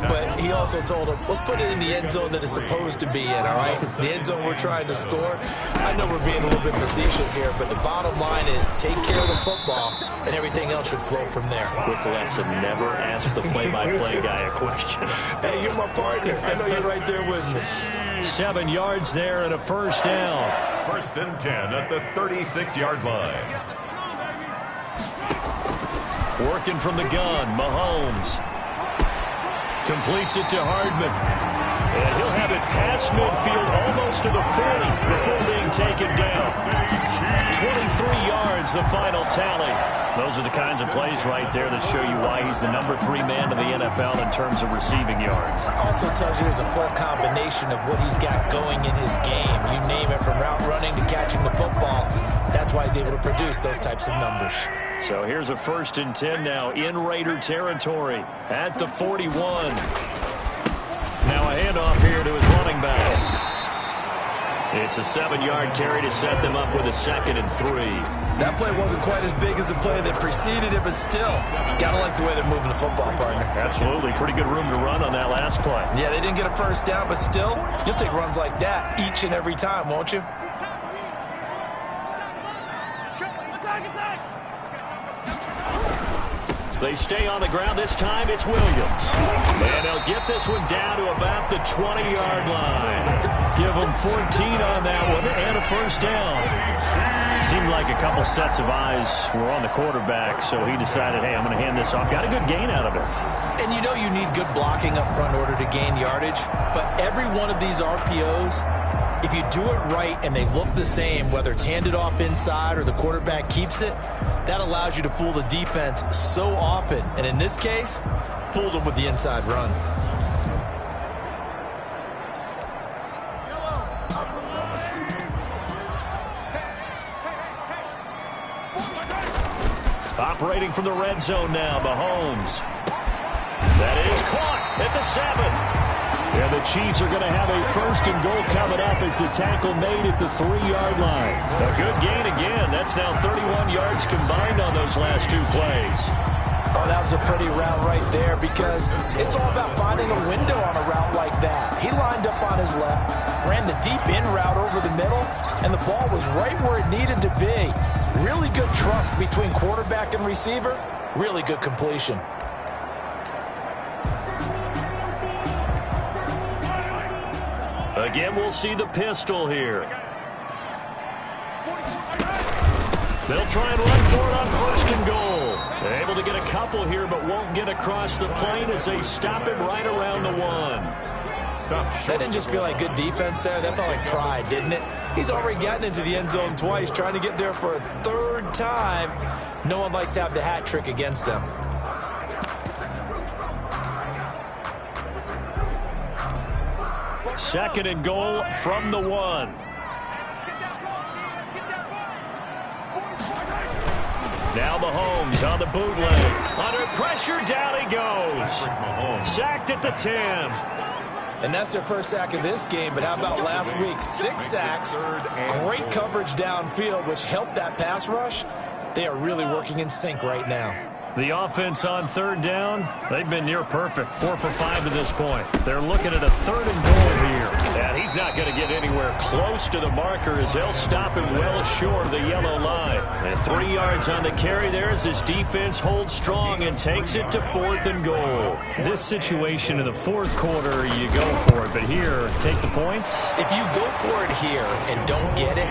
but he also told him, let's put it in the end zone that it's supposed to be in, all right? The end zone we're trying to score. I know we're being a little bit facetious here, but the bottom line is take care of the football, and everything else should flow from there. Quick lesson, never ask the play-by-play guy a question. Hey, you're my partner. I know you're right there with me. 7 yards there and a first down. 1st and 10 at the 36-yard line. Working from the gun, Mahomes. Completes it to Hardman. And he'll have it past midfield almost to the 40 before being taken down. 23 yards, the final tally. Those are the kinds of plays right there that show you why he's the number 3 man in the NFL in terms of receiving yards. Also tells you there's a full combination of what he's got going in his game. You name it, from route running to catching the football. That's why he's able to produce those types of numbers. So here's a 1st and 10 now in Raider territory at the 41. Now a handoff here to his running back. It's a 7-yard carry to set them up with a 2nd and 3. That play wasn't quite as big as the play that preceded it, but still, gotta like the way they're moving the football, partner. Absolutely. Pretty good room to run on that last play. Yeah, they didn't get a first down, but still, you'll take runs like that each and every time, won't you? They stay on the ground. This time it's Williams. And they'll get this one down to about the 20-yard line. Give them 14 on that one and a first down. Seemed like a couple sets of eyes were on the quarterback, so he decided, hey, I'm going to hand this off. Got a good gain out of it. And you know you need good blocking up front in order to gain yardage, but every one of these RPOs, if you do it right and they look the same, whether it's handed off inside or the quarterback keeps it, that allows you to fool the defense so often. And in this case, fooled them with the inside run. Operating from the red zone now, Mahomes. That is caught at the 7. And the Chiefs are going to have a 1st and goal coming up as the tackle made at the 3-yard line. A good gain again. That's now 31 yards combined on those last 2 plays. Oh, that was a pretty route right there, because it's all about finding a window on a route like that. He lined up on his left, ran the deep in route over the middle, and the ball was right where it needed to be. Really good trust between quarterback and receiver. Really good completion. Again, we'll see the pistol here. They'll try and run for it on 1st and goal. They're able to get a couple here, but won't get across the plane as they stop him right around the 1. That didn't just feel like good defense there. That felt like pride, didn't it? He's already gotten into the end zone twice, trying to get there for a 3rd time. No one likes to have the hat trick against them. Second and goal from the 1. Now Mahomes on the bootleg. Under pressure, down he goes. Sacked at the 10. And that's their first sack of this game, but how about last week? 6 sacks, great coverage downfield, which helped that pass rush. They are really working in sync right now. The offense on 3rd down, they've been near perfect. 4 for 5 to this point. They're looking at a 3rd and goal here. And he's not going to get anywhere close to the marker as they'll stop him well short of the yellow line. And 3 yards on the carry there as his defense holds strong and takes it to 4th and goal. This situation in the 4th quarter, you go for it. But here, take the points. If you go for it here and don't get it,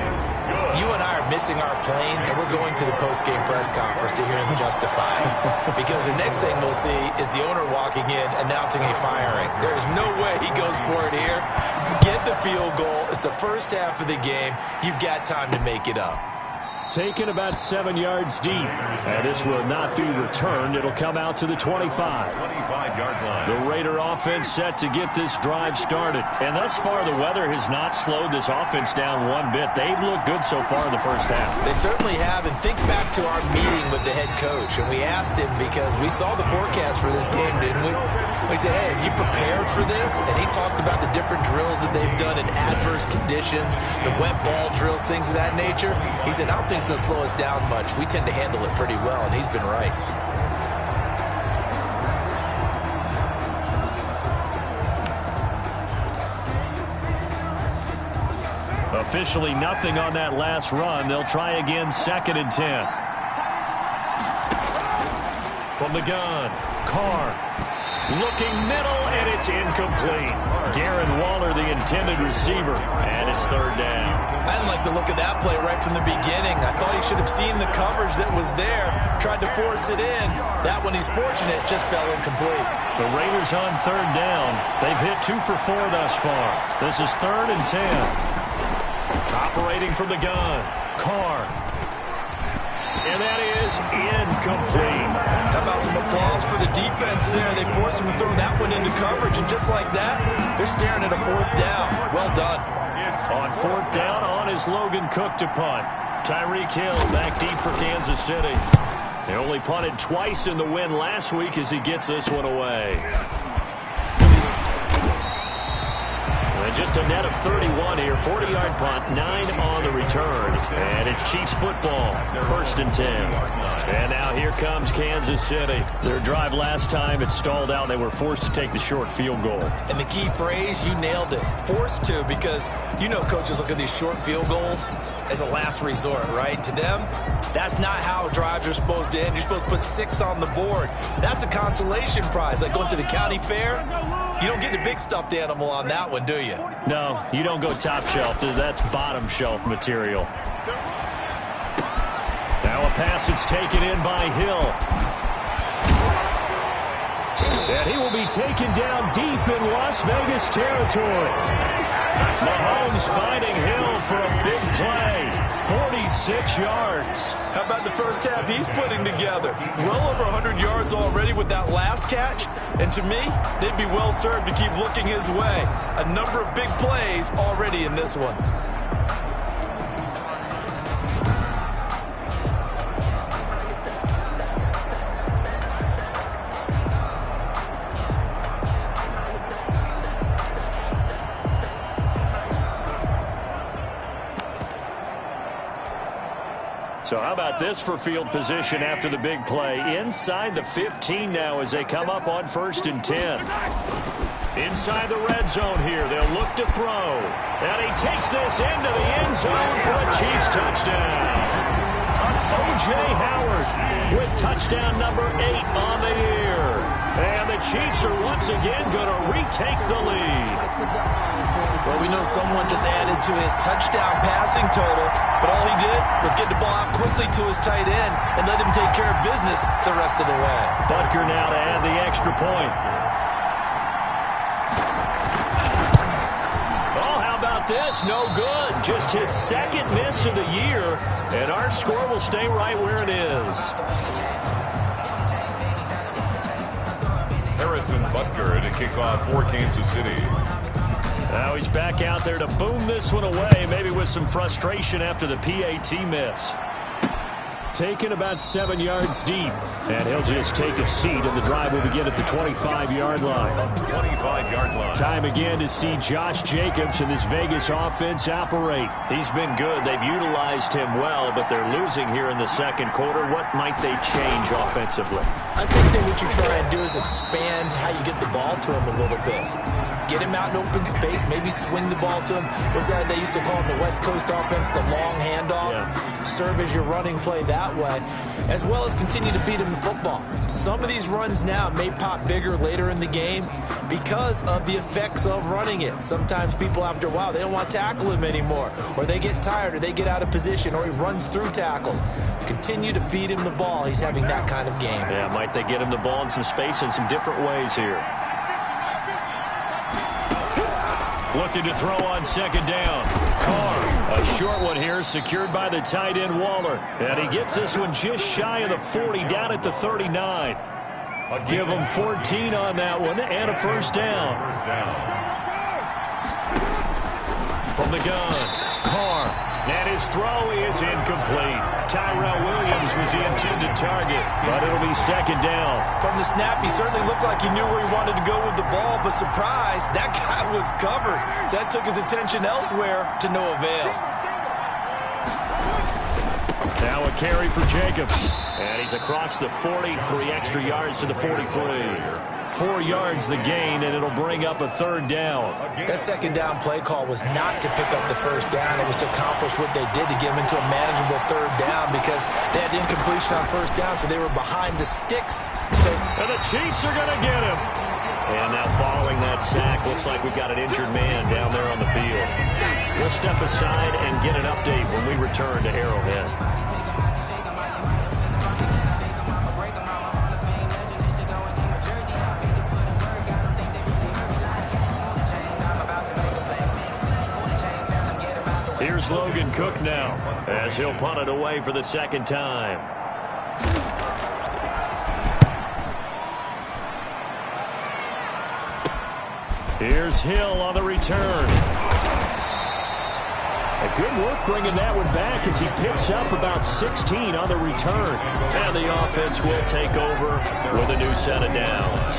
you and I are missing our plane, and we're going to the post-game press conference to hear him justify it. Because the next thing we'll see is the owner walking in announcing a firing. There's no way he goes for it here. Get the field goal. It's the first half of the game. You've got time to make it up. Taken about 7 yards deep. And this will not be returned. It'll come out to the 25. 25-yard line. The Raider offense set to get this drive started. And thus far, the weather has not slowed this offense down one bit. They've looked good so far in the first half. They certainly have. And think back to our meeting with the head coach. And we asked him, because we saw the forecast for this game, didn't we? We said, hey, have you prepared for this? And he talked about the different drills that they've done in adverse conditions, the wet ball drills, things of that nature. He said, I don't think it's going to slow us down much. We tend to handle it pretty well, and he's been right. Officially nothing on that last run. They'll try again, 2nd and 10. From the gun, Carr. Looking middle, and it's incomplete. Darren Waller, the intended receiver, and it's 3rd down. I didn't like the look of that play right from the beginning. I thought he should have seen the coverage that was there, tried to force it in. That one, he's fortunate, just fell incomplete. The Raiders on 3rd down. They've hit 2 for 4 thus far. This is 3rd and 10. Operating from the gun, Carr. And that is incomplete. How about some applause for the defense there? They forced him to throw that one into coverage, and just like that, they're staring at a 4th down. Well done. On 4th down, on is Logan Cook to punt. Tyreek Hill back deep for Kansas City. They only punted twice in the win last week as he gets this one away. Just a net of 31 here. 40-yard punt, 9 on the return. And it's Chiefs football, 1st and 10. And now here comes Kansas City. Their drive last time, it stalled out. They were forced to take the short field goal. And the key phrase, you nailed it. Forced to, because you know coaches look at these short field goals as a last resort, right? To them, that's not how drives are supposed to end. You're supposed to put 6 on the board. That's a consolation prize. Like going to the county fair, you don't get the big stuffed animal on that one, do you? No, you don't go top shelf. That's bottom shelf material. Now a pass that's taken in by Hill. And he will be taken down deep in Las Vegas territory. Mahomes finding Hill for a big play. 46 yards. How about the first half he's putting together? Well over 100 yards already with that last catch. And to me, they'd be well served to keep looking his way. A number of big plays already in this one. So how about this for field position after the big play? Inside the 15 now as they come up on 1st and 10. Inside the red zone here. They'll look to throw. And he takes this into the end zone for a Chiefs touchdown. O.J. Howard with touchdown number 8 on the year. And the Chiefs are once again going to retake the lead. Well, we know someone just added to his touchdown passing total, but all he did was get the ball out quickly to his tight end and let him take care of business the rest of the way. Butker now to add the extra point. Oh, how about this? No good. Just his 2nd miss of the year, and our score will stay right where it is. Harrison Butker to kick off for Kansas City. Now he's back out there to boom this one away, maybe with some frustration after the PAT miss. Taken about 7 yards deep, and he'll just take a seat, and the drive will begin at the 25-yard line. 25-yard line. Time again to see Josh Jacobs and this Vegas offense operate. He's been good. They've utilized him well, but they're losing here in the 2nd quarter. What might they change offensively? I think that what you try and do is expand how you get the ball to him a little bit. Get him out in open space, maybe swing the ball to him. What's that they used to call in the West Coast offense, the long handoff? Yeah. Serve as your running play that way, as well as continue to feed him the football. Some of these runs now may pop bigger later in the game because of the effects of running it. Sometimes people, after a while, they don't want to tackle him anymore, or they get tired, or they get out of position, or he runs through tackles. Continue to feed him the ball. He's having that kind of game. Yeah, might they get him the ball in some space in some different ways here. Looking to throw on 2nd down. Carr, a short one here, secured by the tight end Waller. And he gets this one just shy of the 40, down at the 39. Give them 14 on that one and a first down. From the gun, Carr. And his throw is incomplete. Tyrell Williams was the intended target, but it'll be second down. From the snap, he certainly looked like he knew where he wanted to go with the ball, but surprise, that guy was covered. So that took his attention elsewhere to no avail. Now a carry for Jacobs. And he's across the 40, 3 extra yards to the 43. 4 yards the gain, and it'll bring up a third down. That second down play call was not to pick up the first down. It was to accomplish what they did to get him into a manageable third down because they had incompletion on first down, so they were behind the sticks. And the Chiefs are going to get him. And now following that sack, looks like we've got an injured man down there on the field. We'll step aside and get an update when we return to Arrowhead. Here's Logan Cook now, as he'll punt it away for the second time. Here's Hill on the return. A good work bringing that one back as he picks up about 16 on the return. And the offense will take over with a new set of downs.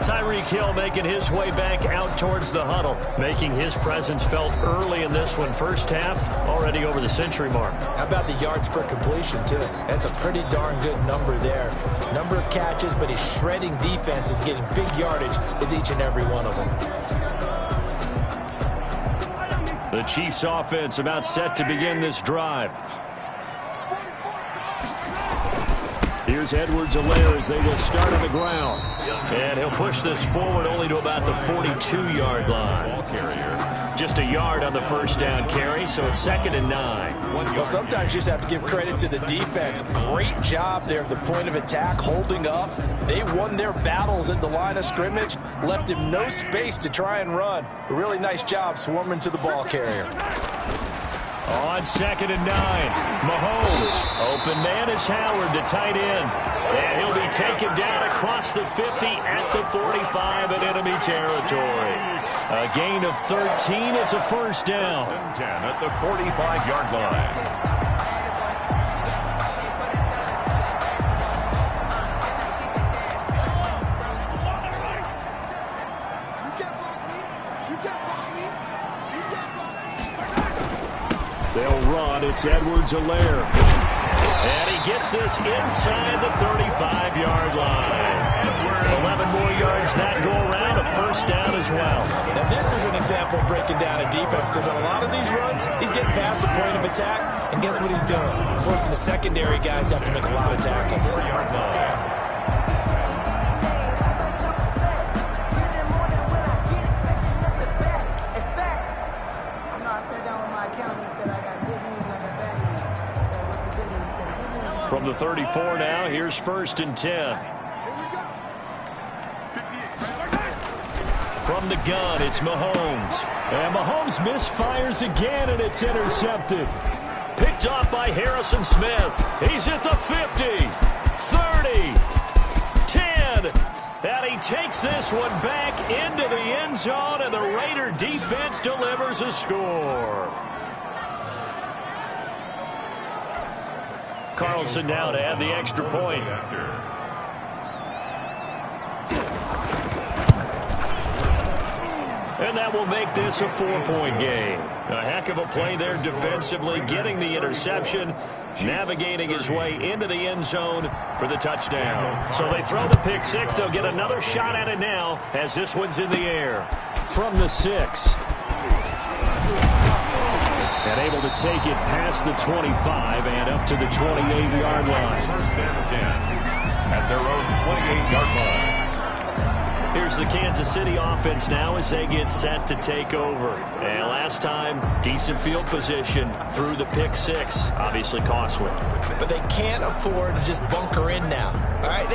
Tyreek Hill making his way back out towards the huddle, making his presence felt early in this one. First half, already over the century mark. How about the yards per completion, too? That's a pretty darn good number there. Number of catches, but he's shredding defense, is getting big yardage with each and every one of them. The Chiefs offense about set to begin this drive. Here's Edwards-Helaire as they will start on the ground. And he'll push this forward only to about the 42-yard line. Just a yard on the first down carry, so it's 2nd and 9. Well, sometimes you just have to give credit to the defense. Great job there at the point of attack, holding up. They won their battles at the line of scrimmage, left him no space to try and run. A really nice job swarming to the ball carrier. On 2nd and 9, Mahomes. Open man is Howard, the tight end. And he'll be taken down across the 50 at the 45 in enemy territory. A gain of 13. It's a first down. 10 at the 45-yard line. They'll run. It's Edwards-Helaire. And he gets this inside the 35-yard line. 11 more yards that go around. A first down as well. Now, this is an example of breaking down a defense because on a lot of these runs, he's getting past the point of attack. And guess what he's doing? Forcing the secondary guys to have to make a lot of tackles. From the 34 now, here's 1st and 10. From the gun, it's Mahomes. And Mahomes misfires again, and it's intercepted. Picked off by Harrison Smith. He's at the 50, 30, 10. And he takes this one back into the end zone, and the Raider defense delivers a score. Carlson now to add the extra point. And that will make this a 4-point game. A heck of a play there defensively, getting the interception, navigating his way into the end zone for the touchdown. So they throw the pick six. They'll get another shot at it now as this one's in the air. From the 6. And able to take it past the 25 and up to the 28-yard line. 1st and 10 at their own 28-yard line. Here's the Kansas City offense now as they get set to take over. And last time, decent field position through the pick six. Obviously costly. But they can't afford to just bunker in now. All right,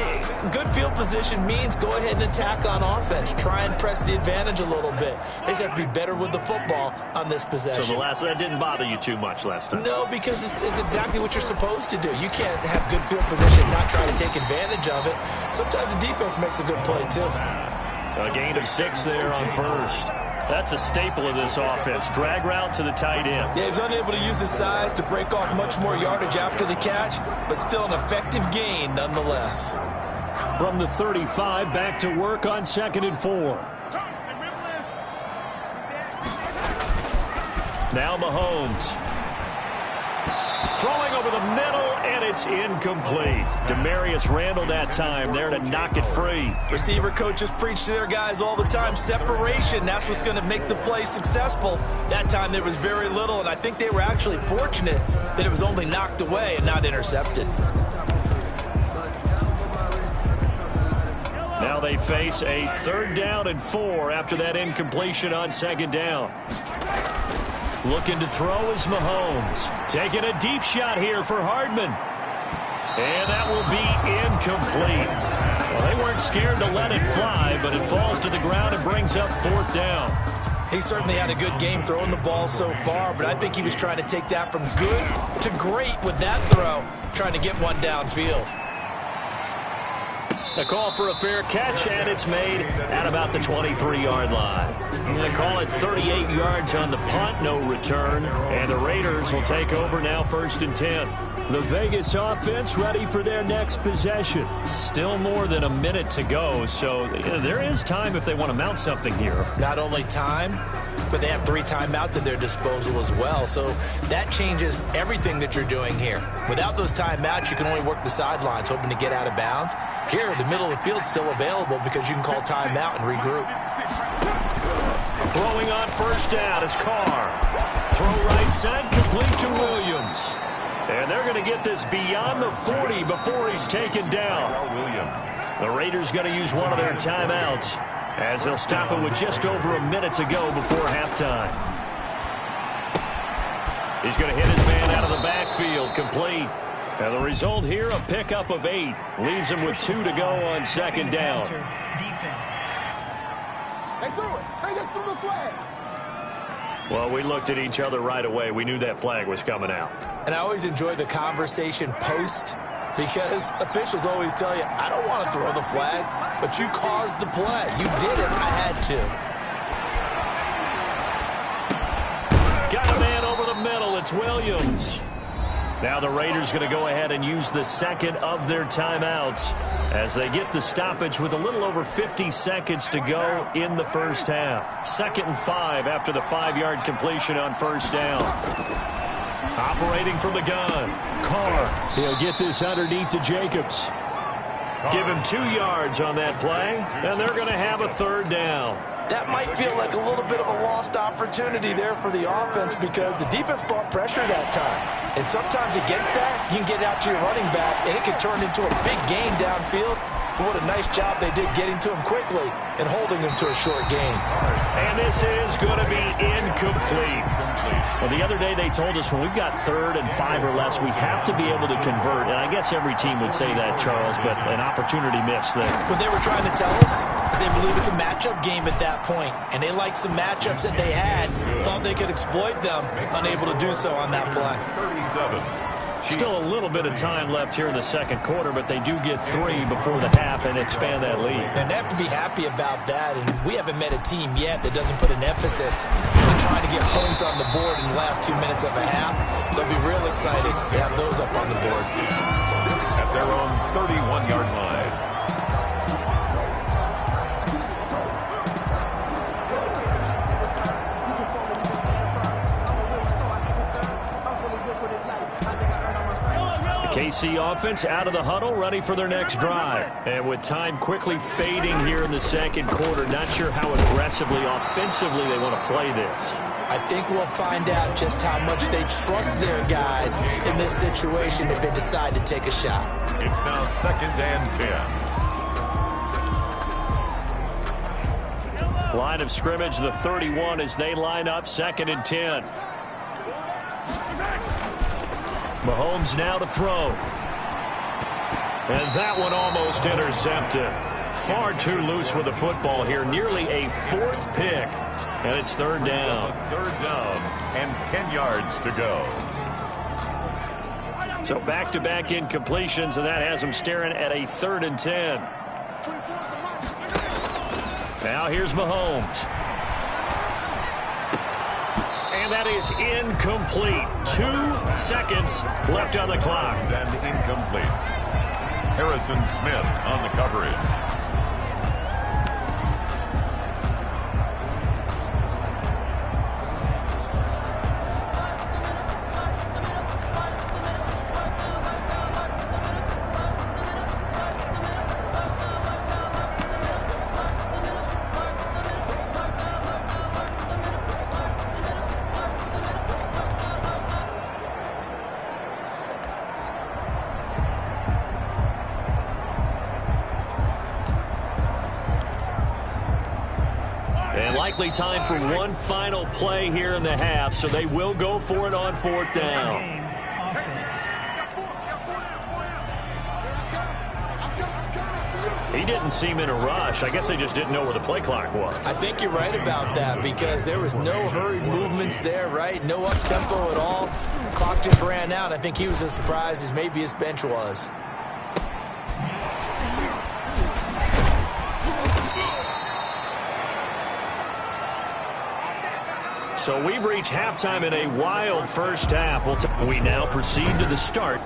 good field position means go ahead and attack on offense. Try and press the advantage a little bit. They just have to be better with the football on this possession. So that didn't bother you too much last time? No, because it's exactly what you're supposed to do. You can't have good field position and not try to take advantage of it. Sometimes the defense makes a good play, too. A gain of 6 there on first. That's a staple of this offense. Drag route to the tight end. Yeah, he's unable to use his size to break off much more yardage after the catch, but still an effective gain nonetheless. From the 35, back to work on 2nd and 4. Now Mahomes. Throwing over the middle, and it's incomplete. Demarius Randall that time there to knock it free. Receiver coaches preach to their guys all the time. Separation, that's what's going to make the play successful. That time there was very little, and I think they were actually fortunate that it was only knocked away and not intercepted. Now they face a 3rd down and 4 after that incompletion on 2nd down. Looking to throw is Mahomes. Taking a deep shot here for Hardman. And that will be incomplete. Well, they weren't scared to let it fly, but it falls to the ground and brings up 4th down. He certainly had a good game throwing the ball so far, but I think he was trying to take that from good to great with that throw, trying to get one downfield. A call for a fair catch, and it's made at about the 23-yard line. They call it 38 yards on the punt, no return. And the Raiders will take over now 1st and 10. The Vegas offense ready for their next possession. Still more than a minute to go, so there is time if they want to mount something here. Not only time, but they have 3 timeouts at their disposal as well. So that changes everything that you're doing here. Without those timeouts, you can only work the sidelines, hoping to get out of bounds. Here, the middle of the field's still available because you can call timeout and regroup. Throwing on 1st down is Carr. Throw right side, complete to Williams. And they're going to get this beyond the 40 before he's taken down. The Raiders going to use one of their timeouts, as they'll stop it with just over a minute to go before halftime. He's going to hit his man out of the backfield, complete. And the result here, a pickup of 8. Leaves him with 2 to go on 2nd down. They threw it. They just threw the flag. Well, we looked at each other right away. We knew that flag was coming out. And I always enjoy the conversation post, because officials always tell you, I don't want to throw the flag, but you caused the play. You did it. I had to. Got a man over the middle. It's Williams. Now the Raiders going to go ahead and use the 2nd of their timeouts as they get the stoppage with a little over 50 seconds to go in the 1st half. 2nd and 5 after the 5-yard completion on 1st down. Operating from the gun. Carr. He'll get this underneath to Jacobs. Give him 2 yards on that play, and they're going to have a 3rd down. That might feel like a little bit of a lost opportunity there for the offense because the defense brought pressure that time. And sometimes against that, you can get out to your running back, and it can turn into a big gain downfield. But what a nice job they did getting to him quickly and holding him to a short gain. And this is going to be incomplete. Well, the other day they told us when we've got 3rd and 5 or less, we have to be able to convert. And I guess every team would say that, Charles, but an opportunity missed there. What they were trying to tell us is they believe it's a matchup game at that point. And they liked some matchups that they had, thought they could exploit them, unable to do so on that play. 37. Still a little bit of time left here in the 2nd quarter, but they do get 3 before the half and expand that lead. And they have to be happy about that, and we haven't met a team yet that doesn't put an emphasis on trying to get points on the board in the last 2 minutes of a half. They'll be real excited to have those up on the board. At their own 31-yard line. KC offense out of the huddle, ready for their next drive. And with time quickly fading here in the 2nd quarter, not sure how aggressively, offensively they want to play this. I think we'll find out just how much they trust their guys in this situation if they decide to take a shot. It's now 2nd and 10. Line of scrimmage, the 31, as they line up 2nd and 10. Mahomes now to throw. And that one almost intercepted. Far too loose with the football here. Nearly a 4th pick. And it's 3rd down. 3rd down and 10 yards to go. So back-to-back incompletions, and that has them staring at a 3rd and 10. Now here's Mahomes. And that is incomplete. 2 seconds left on the clock. And incomplete. Harrison Smith on the coverage. Likely time for one final play here in the half, so they will go for it on 4th down. He didn't seem in a rush. I guess they just didn't know where the play clock was. I think you're right about that because there was no hurried movements there, right? No up-tempo at all. Clock just ran out. I think he was as surprised as maybe his bench was. So we've reached halftime in a wild first half. We now proceed to the start.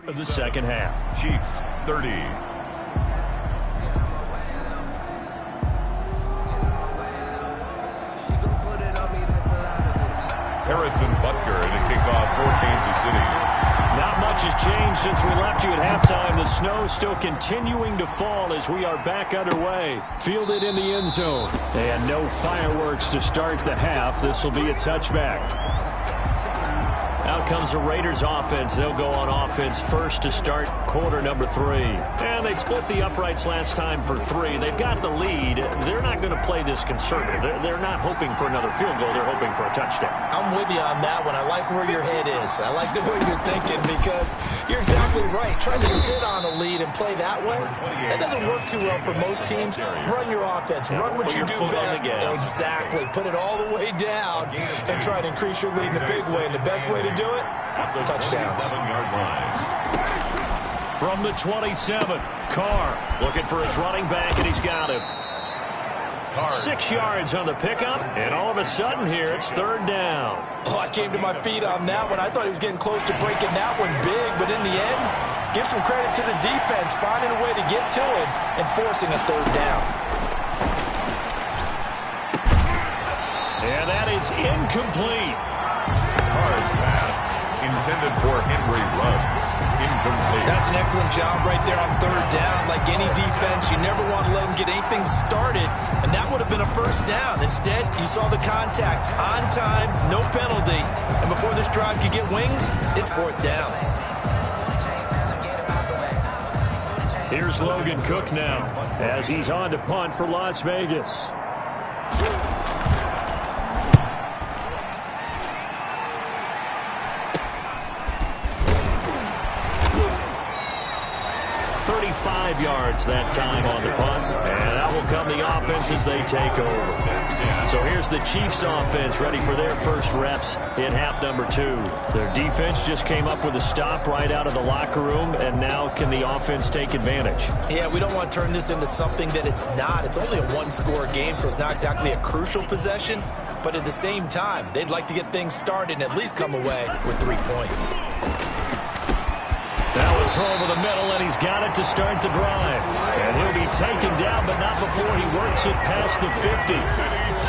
Of the second half. Chiefs 30. Harrison Butker to kick off for Kansas City. Not much has changed since we left you at halftime. The snow still continuing to fall as we are back underway. Fielded in the end zone. And no fireworks to start the half. This will be a touchback. Out comes the Raiders offense. They'll go on offense first to start quarter number 3. And they split the uprights last time for 3. They've got the lead. They're not going to play this conservative. They're not hoping for another field goal. They're hoping for a touchdown. I'm with you on that one. I like where your head is. I like the way you're thinking because you're exactly right. Trying to sit on a lead and play that way, that doesn't work too well for most teams. Run your offense. Run what you do best. Exactly. Put it all the way down and try to increase your lead in a big way. And the best way to do it, touchdowns. From the 27, Carr looking for his running back, and he's got him. 6 yards on the pickup, and all of a sudden here, it's third down. Oh, I came to my feet on that one. I thought he was getting close to breaking that one big, but in the end, give some credit to the defense, finding a way to get to him and forcing a third down. And that is incomplete. Carr's pass, intended for Henry Ruggs, incomplete. That's an excellent job right there on third down. Like any defense, you never want to let them get anything started, and that would have been a first down. Instead, you saw the contact on time, no penalty, and before this drive could get wings, it's fourth down. Here's Logan Cook now as he's on to punt for Las Vegas. Yards that time on the punt, and that will come the offense as they take over. So here's the Chiefs offense ready for their first reps in half number 2. Their defense just came up with a stop right out of the locker room, and now can the offense take advantage? Yeah, we don't want to turn this into something that it's not. It's only a one-score game, so it's not exactly a crucial possession, but at the same time, they'd like to get things started and at least come away with 3 points. That was throw over the middle, and he's got it to start the drive. And he'll be taken down, but not before he works it past the 50.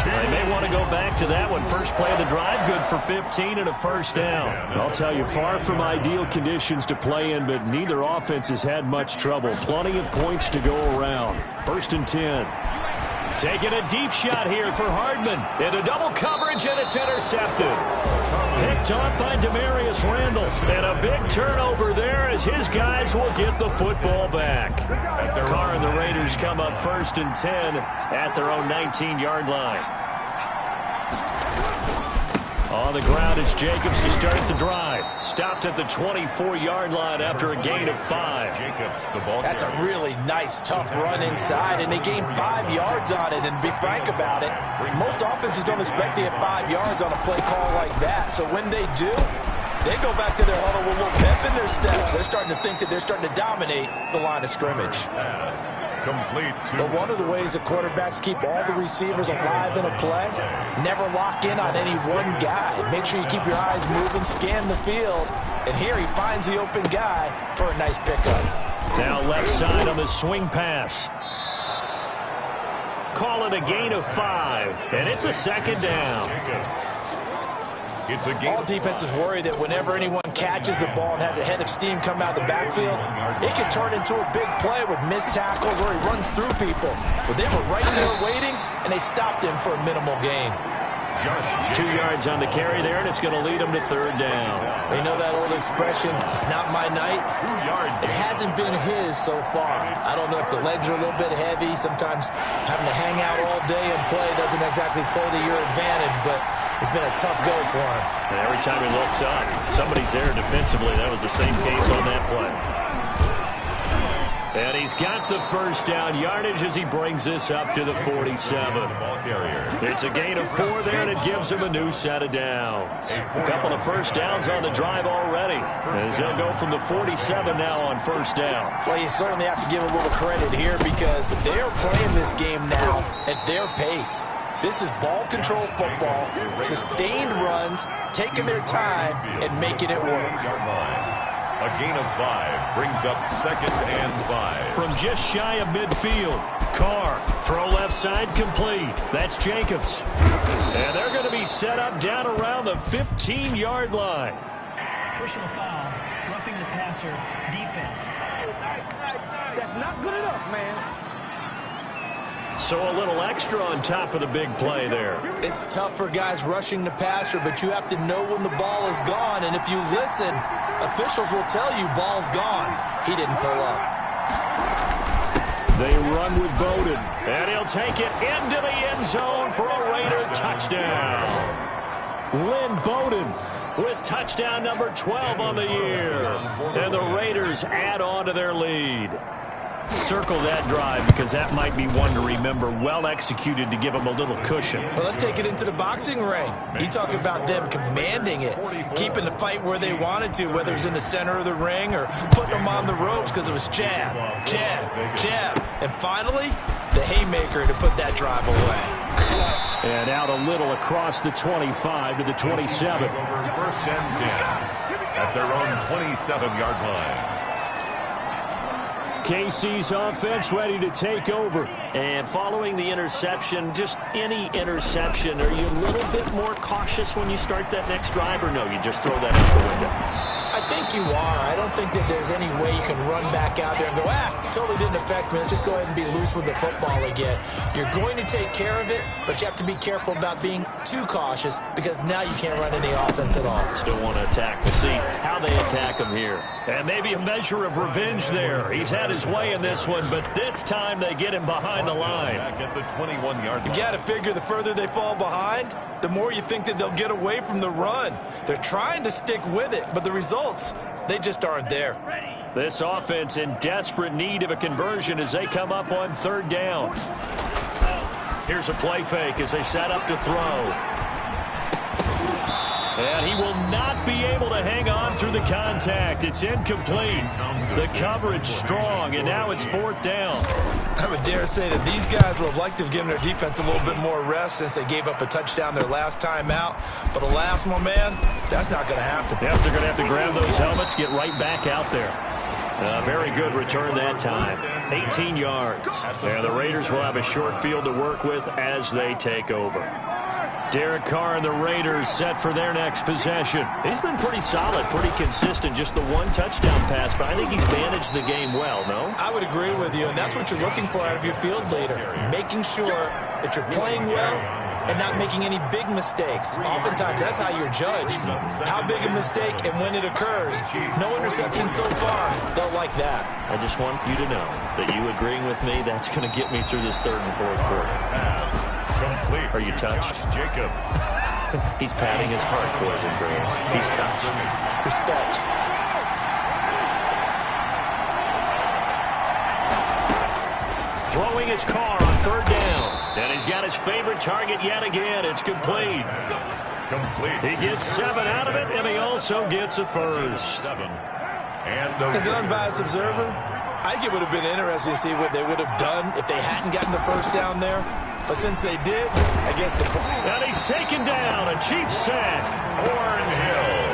They may want to go back to that one. First play of the drive, good for 15 and a first down. I'll tell you, far from ideal conditions to play in, but neither offense has had much trouble. Plenty of points to go around. 1st and 10. Taking a deep shot here for Hardman. Into double coverage, and it's intercepted. Picked off by Demarius Randall. And a big turnover there as his guys will get the football back. Carr and the Raiders come up 1st and 10 at their own 19-yard line. On the ground, it's Jacobs to start the drive. Stopped at the 24-yard line after a gain of 5. That's a really nice, tough run inside, and they gained 5 yards on it. And to be frank about it, most offenses don't expect to get 5 yards on a play call like that. So when they do, they go back to their huddle with a little pep in their steps. They're starting to think that they're starting to dominate the line of scrimmage. Complete. But one of the ways that quarterbacks keep all the receivers alive in a play, never lock in on any one guy. Make sure you keep your eyes moving, scan the field, and here he finds the open guy for a nice pickup. Now left side on the swing pass. Call it a gain of 5, and it's a second down. It's a game. All defenses worry that whenever anyone catches the ball and has a head of steam come out of the backfield, it can turn into a big play with missed tackles where he runs through people. But they were right there waiting, and they stopped him for a minimal gain. 2 yards on the carry there, and it's going to lead him to third down. You know that old expression, it's not my night? 2 yards. It hasn't been his so far. I don't know if the legs are a little bit heavy. Sometimes having to hang out all day and play doesn't exactly play to your advantage, but it's been a tough go for him. And every time he looks up, somebody's there defensively. That was the same case on that play. And he's got the first down yardage as he brings this up to the 47. It's a gain of 4 there, and it gives him a new set of downs. A couple of first downs on the drive already, as they'll go from the 47 now on first down. Well, you certainly have to give a little credit here because they are playing this game now at their pace. This is ball control football, sustained runs, taking their time, and making it work. A gain of 5 brings up 2nd and 5. From just shy of midfield, Carr, throw left side complete. That's Jacobs. And they're going to be set up down around the 15-yard line. Personal foul, roughing the passer, defense. That's not good enough, man. So a little extra on top of the big play there. It's tough for guys rushing the passer, but you have to know when the ball is gone. And if you listen, officials will tell you ball's gone. He didn't pull up. They run with Bowden, and he'll take it into the end zone for a Raider touchdown. Lynn Bowden with touchdown number 12 on the year. And the Raiders add on to their lead. Circle that drive because that might be one to remember. Well executed to give them a little cushion. Well, let's take it into the boxing ring. You talk about them commanding it, keeping the fight where they wanted to, whether it was in the center of the ring or putting them on the ropes because it was jab, jab, jab. And finally, the haymaker to put that drive away. And out a little across the 25 to the 27. First and 10 at their own 27-yard line. KC's offense ready to take over. And following the interception, just any interception, are you a little bit more cautious when you start that next drive, or no, you just throw that out the window? I think you are. I don't think that there's any way you can run back out there and go, totally didn't affect me. Let's just go ahead and be loose with the football again. You're going to take care of it, but you have to be careful about being too cautious because now you can't run any offense at all. Still want to attack. We'll see how they attack him here. And maybe a measure of revenge there. He's had his way in this one, but this time they get him behind the line. Back at the 21-yard line. You got to figure the further they fall behind, the more you think that they'll get away from the run. They're trying to stick with it, but the results, they just aren't there. This offense in desperate need of a conversion as they come up on third down. Here's a play fake as they set up to throw. And he will not be able to hang on through the contact. It's incomplete. The coverage strong, and now it's fourth down. I would dare say that these guys would have liked to have given their defense a little bit more rest since they gave up a touchdown their last time out. But alas, my man, that's not going to happen. Yep, they're going to have to grab those helmets, get right back out there. Very good return that time. 18 yards. And the Raiders will have a short field to work with as they take over. Derek Carr and the Raiders set for their next possession. He's been pretty solid, pretty consistent, just the one touchdown pass, but I think he's managed the game well, no? I would agree with you, and that's what you're looking for out of your field leader, making sure that you're playing well and not making any big mistakes. Oftentimes, that's how you're judged. How big a mistake and when it occurs. No interception so far. They'll like that. I just want you to know that you agreeing with me, that's going to get me through this third and fourth quarter. Are you touched? Jacobs. He's patting his heart, boys and girls. He's touched. Respect. Throwing his car on third down. And he's got his favorite target yet again. It's complete. He gets 7 out of it, and he also gets a first. As an unbiased observer, I think it would have been interesting to see what they would have done if they hadn't gotten the first down there. But since they did, I guess the... And he's taken down. A Chiefs sack. Hill.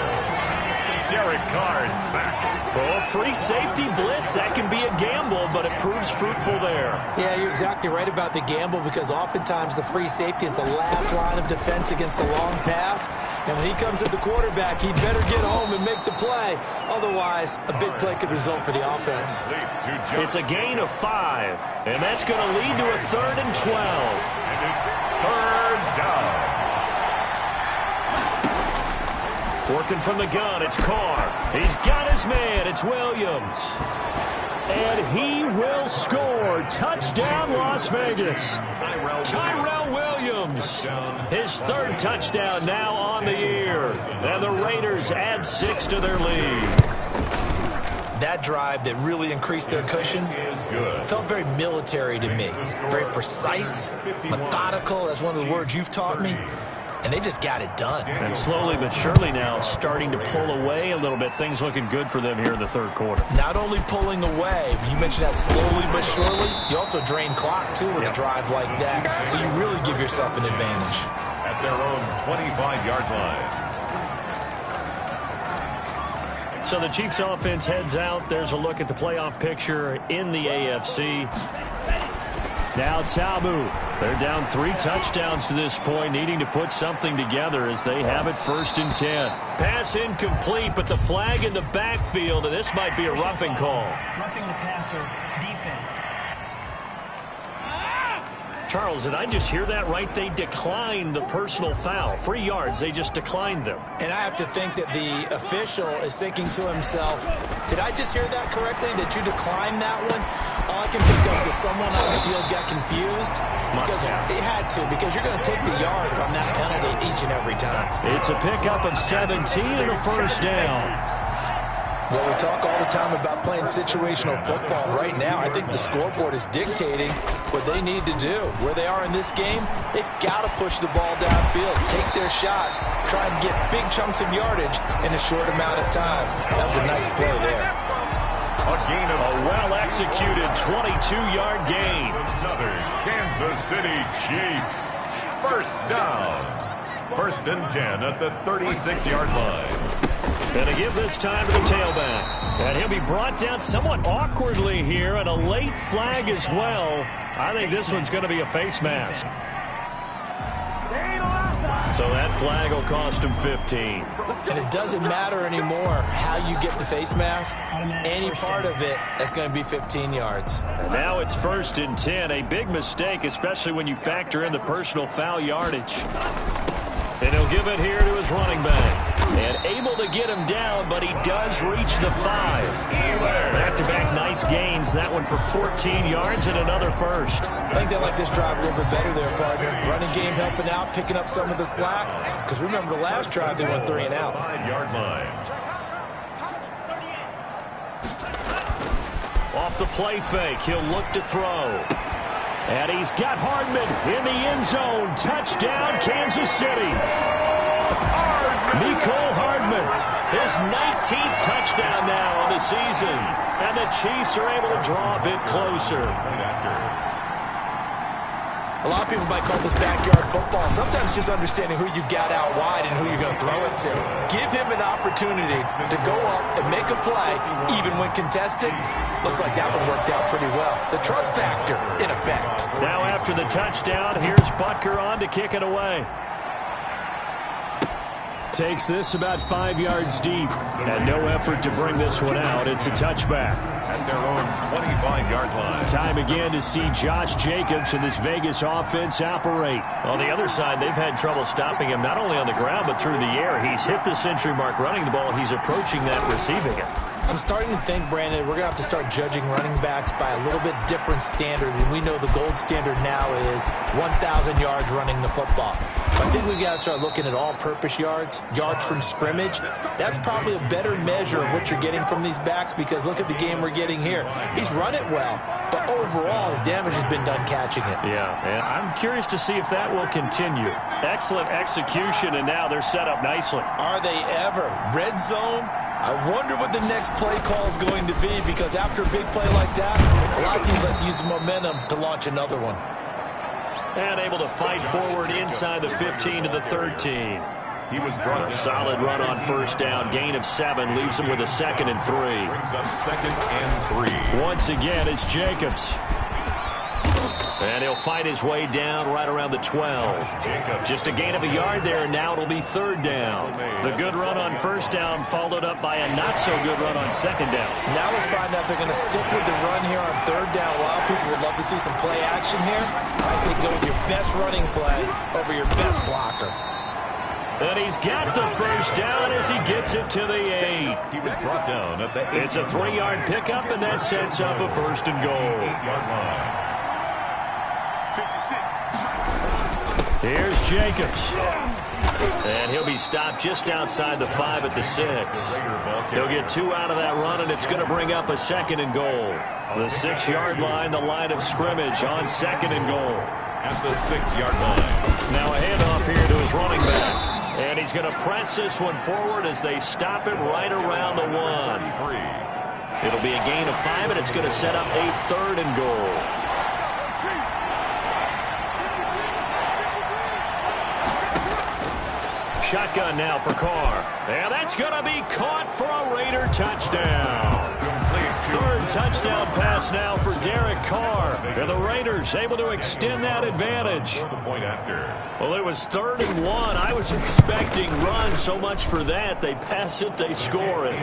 Derek Carr's sack. Oh, free safety blitz. That can be a gamble, but it proves fruitful there. Yeah, you're exactly right about the gamble because oftentimes the free safety is the last line of defense against a long pass. And when he comes at the quarterback, he'd better get home and make the play. Otherwise, a big play could result for the offense. It's a gain of 5, and that's going to lead to a 3rd and 12. And it's third down. Working from the gun, it's Carr. He's got his man. It's Williams. And he will score. Touchdown, Las Vegas. Tyrell Williams. His 3rd touchdown now on the year. And the Raiders add 6 to their lead. That drive that really increased their cushion felt very military to me. Very precise, methodical. That's one of the words you've taught me. And they just got it done. And slowly but surely now starting to pull away a little bit. Things looking good for them here in the third quarter. Not only pulling away, you mentioned that slowly but surely, you also drain clock, too, with a drive like that. So you really give yourself an advantage. At their own 25-yard line. So the Chiefs offense heads out. There's a look at the playoff picture in the AFC. Now Tabu. They're down 3 touchdowns to this point, needing to put something together as they have it 1st and 10. Pass incomplete, but the flag in the backfield, and this might be a roughing call. Roughing the passer, defense. Charles, did I just hear that right? They declined the personal foul. 3 yards, they just declined them. And I have to think that the official is thinking to himself, did I just hear that correctly, that you declined that one? All I can think of is that someone on the field got confused. Because he had to, because you're going to take the yards on that penalty each and every time. It's a pickup of 17 and a first down. Well, we talk all the time about playing situational football. Right now, I think the scoreboard is dictating what they need to do. Where they are in this game, they've got to push the ball downfield, take their shots, try and get big chunks of yardage in a short amount of time. That was a nice play there. A gain of a well-executed 22-yard gain. Another Kansas City Chiefs. First down. 1st and 10 at the 36-yard line. And to give this time to the tailback. And he'll be brought down somewhat awkwardly here, and a late flag as well. I think this one's going to be a face mask. So that flag will cost him 15. And it doesn't matter anymore how you get the face mask. Any part of it, that's going to be 15 yards. And now it's 1st and 10. A big mistake, especially when you factor in the personal foul yardage. And he'll give it here to his running back. And able to get him down, but he does reach the 5. Back-to-back nice gains. That one for 14 yards and another first. I think they like this drive a little bit better there, partner. Running game helping out, picking up some of the slack. Because remember the last drive, they went 3 and out. 5-yard line. Off the play fake, he'll look to throw. And he's got Hardman in the end zone. Touchdown, Kansas City. Mecole Hardman, his 19th touchdown now on the season. And the Chiefs are able to draw a bit closer. A lot of people might call this backyard football. Sometimes just understanding who you've got out wide and who you're going to throw it to. Give him an opportunity to go up and make a play, even when contested. Looks like that one worked out pretty well. The trust factor, in effect. Now after the touchdown, here's Butker on to kick it away. Takes this about 5 yards deep. And no effort to bring this one out. It's a touchback. At their own 25-yard line. Time again to see Josh Jacobs and this Vegas offense operate. On the other side, they've had trouble stopping him not only on the ground but through the air. He's hit the century mark running the ball. He's approaching that receiving it. I'm starting to think, Brandon, we're going to have to start judging running backs by a little bit different standard. And we know the gold standard now is 1,000 yards running the football. But I think we've got to start looking at all-purpose yards, yards from scrimmage. That's probably a better measure of what you're getting from these backs because look at the game we're getting here. He's run it well, but overall his damage has been done catching it. Yeah, and I'm curious to see if that will continue. Excellent execution, and now they're set up nicely. Are they ever? Red zone? I wonder what the next play call is going to be because after a big play like that, a lot of teams like to use the momentum to launch another one. And able to fight forward inside the 15 to the 13. He was brought a solid run on first down. Gain of 7 leaves him with a 2nd and 3. Brings up 2nd and 3. Once again, it's Jacobs. And he'll fight his way down right around the 12. Just a gain of a yard there, and now it'll be 3rd down. The good run on first down followed up by a not-so-good run on 2nd down. Now let's find out if they're going to stick with the run here on 3rd down. A lot of people would love to see some play action here. I say go with your best running play over your best blocker. And he's got the first down as he gets it to the 8. He was brought down at the 8. It's a 3-yard pickup, and that sets up a 1st and goal. 8-yard line. Here's Jacobs. And he'll be stopped just outside the 5 at the 6. He'll get 2 out of that run, and it's going to bring up a 2nd and goal. The 6-yard line, the line of scrimmage on 2nd and goal. At the 6-yard line. Now a handoff here to his running back. And he's going to press this one forward as they stop it right around the 1. It'll be a gain of 5, and it's going to set up a 3rd and goal. Shotgun now for Carr. And that's going to be caught for a Raider touchdown. Complete to third touchdown pass now for Derek Carr. And the Raiders able to extend that advantage. Well, it was 3rd and 1. I was expecting run, so much for that. They pass it, they score it.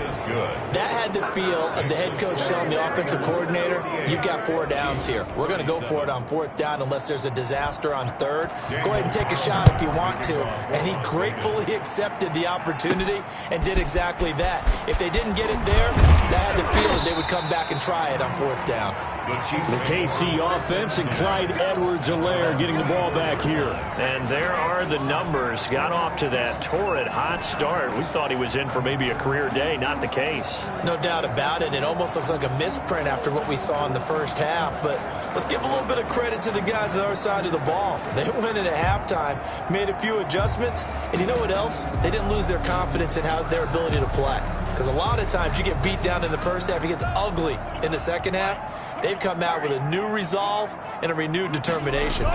That had the feel of the head coach telling the offensive coordinator, you've got 4 downs here. We're going to go for it on 4th down unless there's a disaster on 3rd. Go ahead and take a shot if you want to. And he gratefully accepted the opportunity and did exactly that. If they didn't get it there, that had the feel that they would come back and try it on 4th down. The KC offense and Clyde Edwards-Helaire getting the ball back here. And there are the numbers. Got off to that torrid hot start. We thought he was in for maybe a career day. Not the case. No doubt about it. It almost looks like a misprint after what we saw in the first half. But let's give a little bit of credit to the guys on our side of the ball. They went in at halftime, made a few adjustments, and you know what else? They didn't lose their confidence in their ability to play. Because a lot of times you get beat down in the first half, it gets ugly in the second half. They've come out with a new resolve and a renewed determination.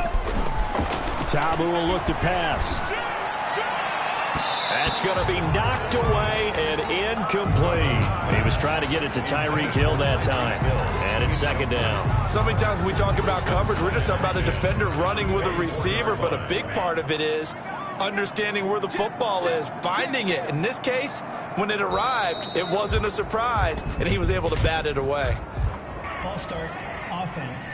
Tabu will look to pass. That's going to be knocked away and incomplete. He was trying to get it to Tyreek Hill that time. And it's 2nd down. So many times when we talk about coverage, we're just talking about a defender running with a receiver, but a big part of it is understanding where the football is, finding it. In this case, when it arrived, it wasn't a surprise, and he was able to bat it away. Ball start, offense.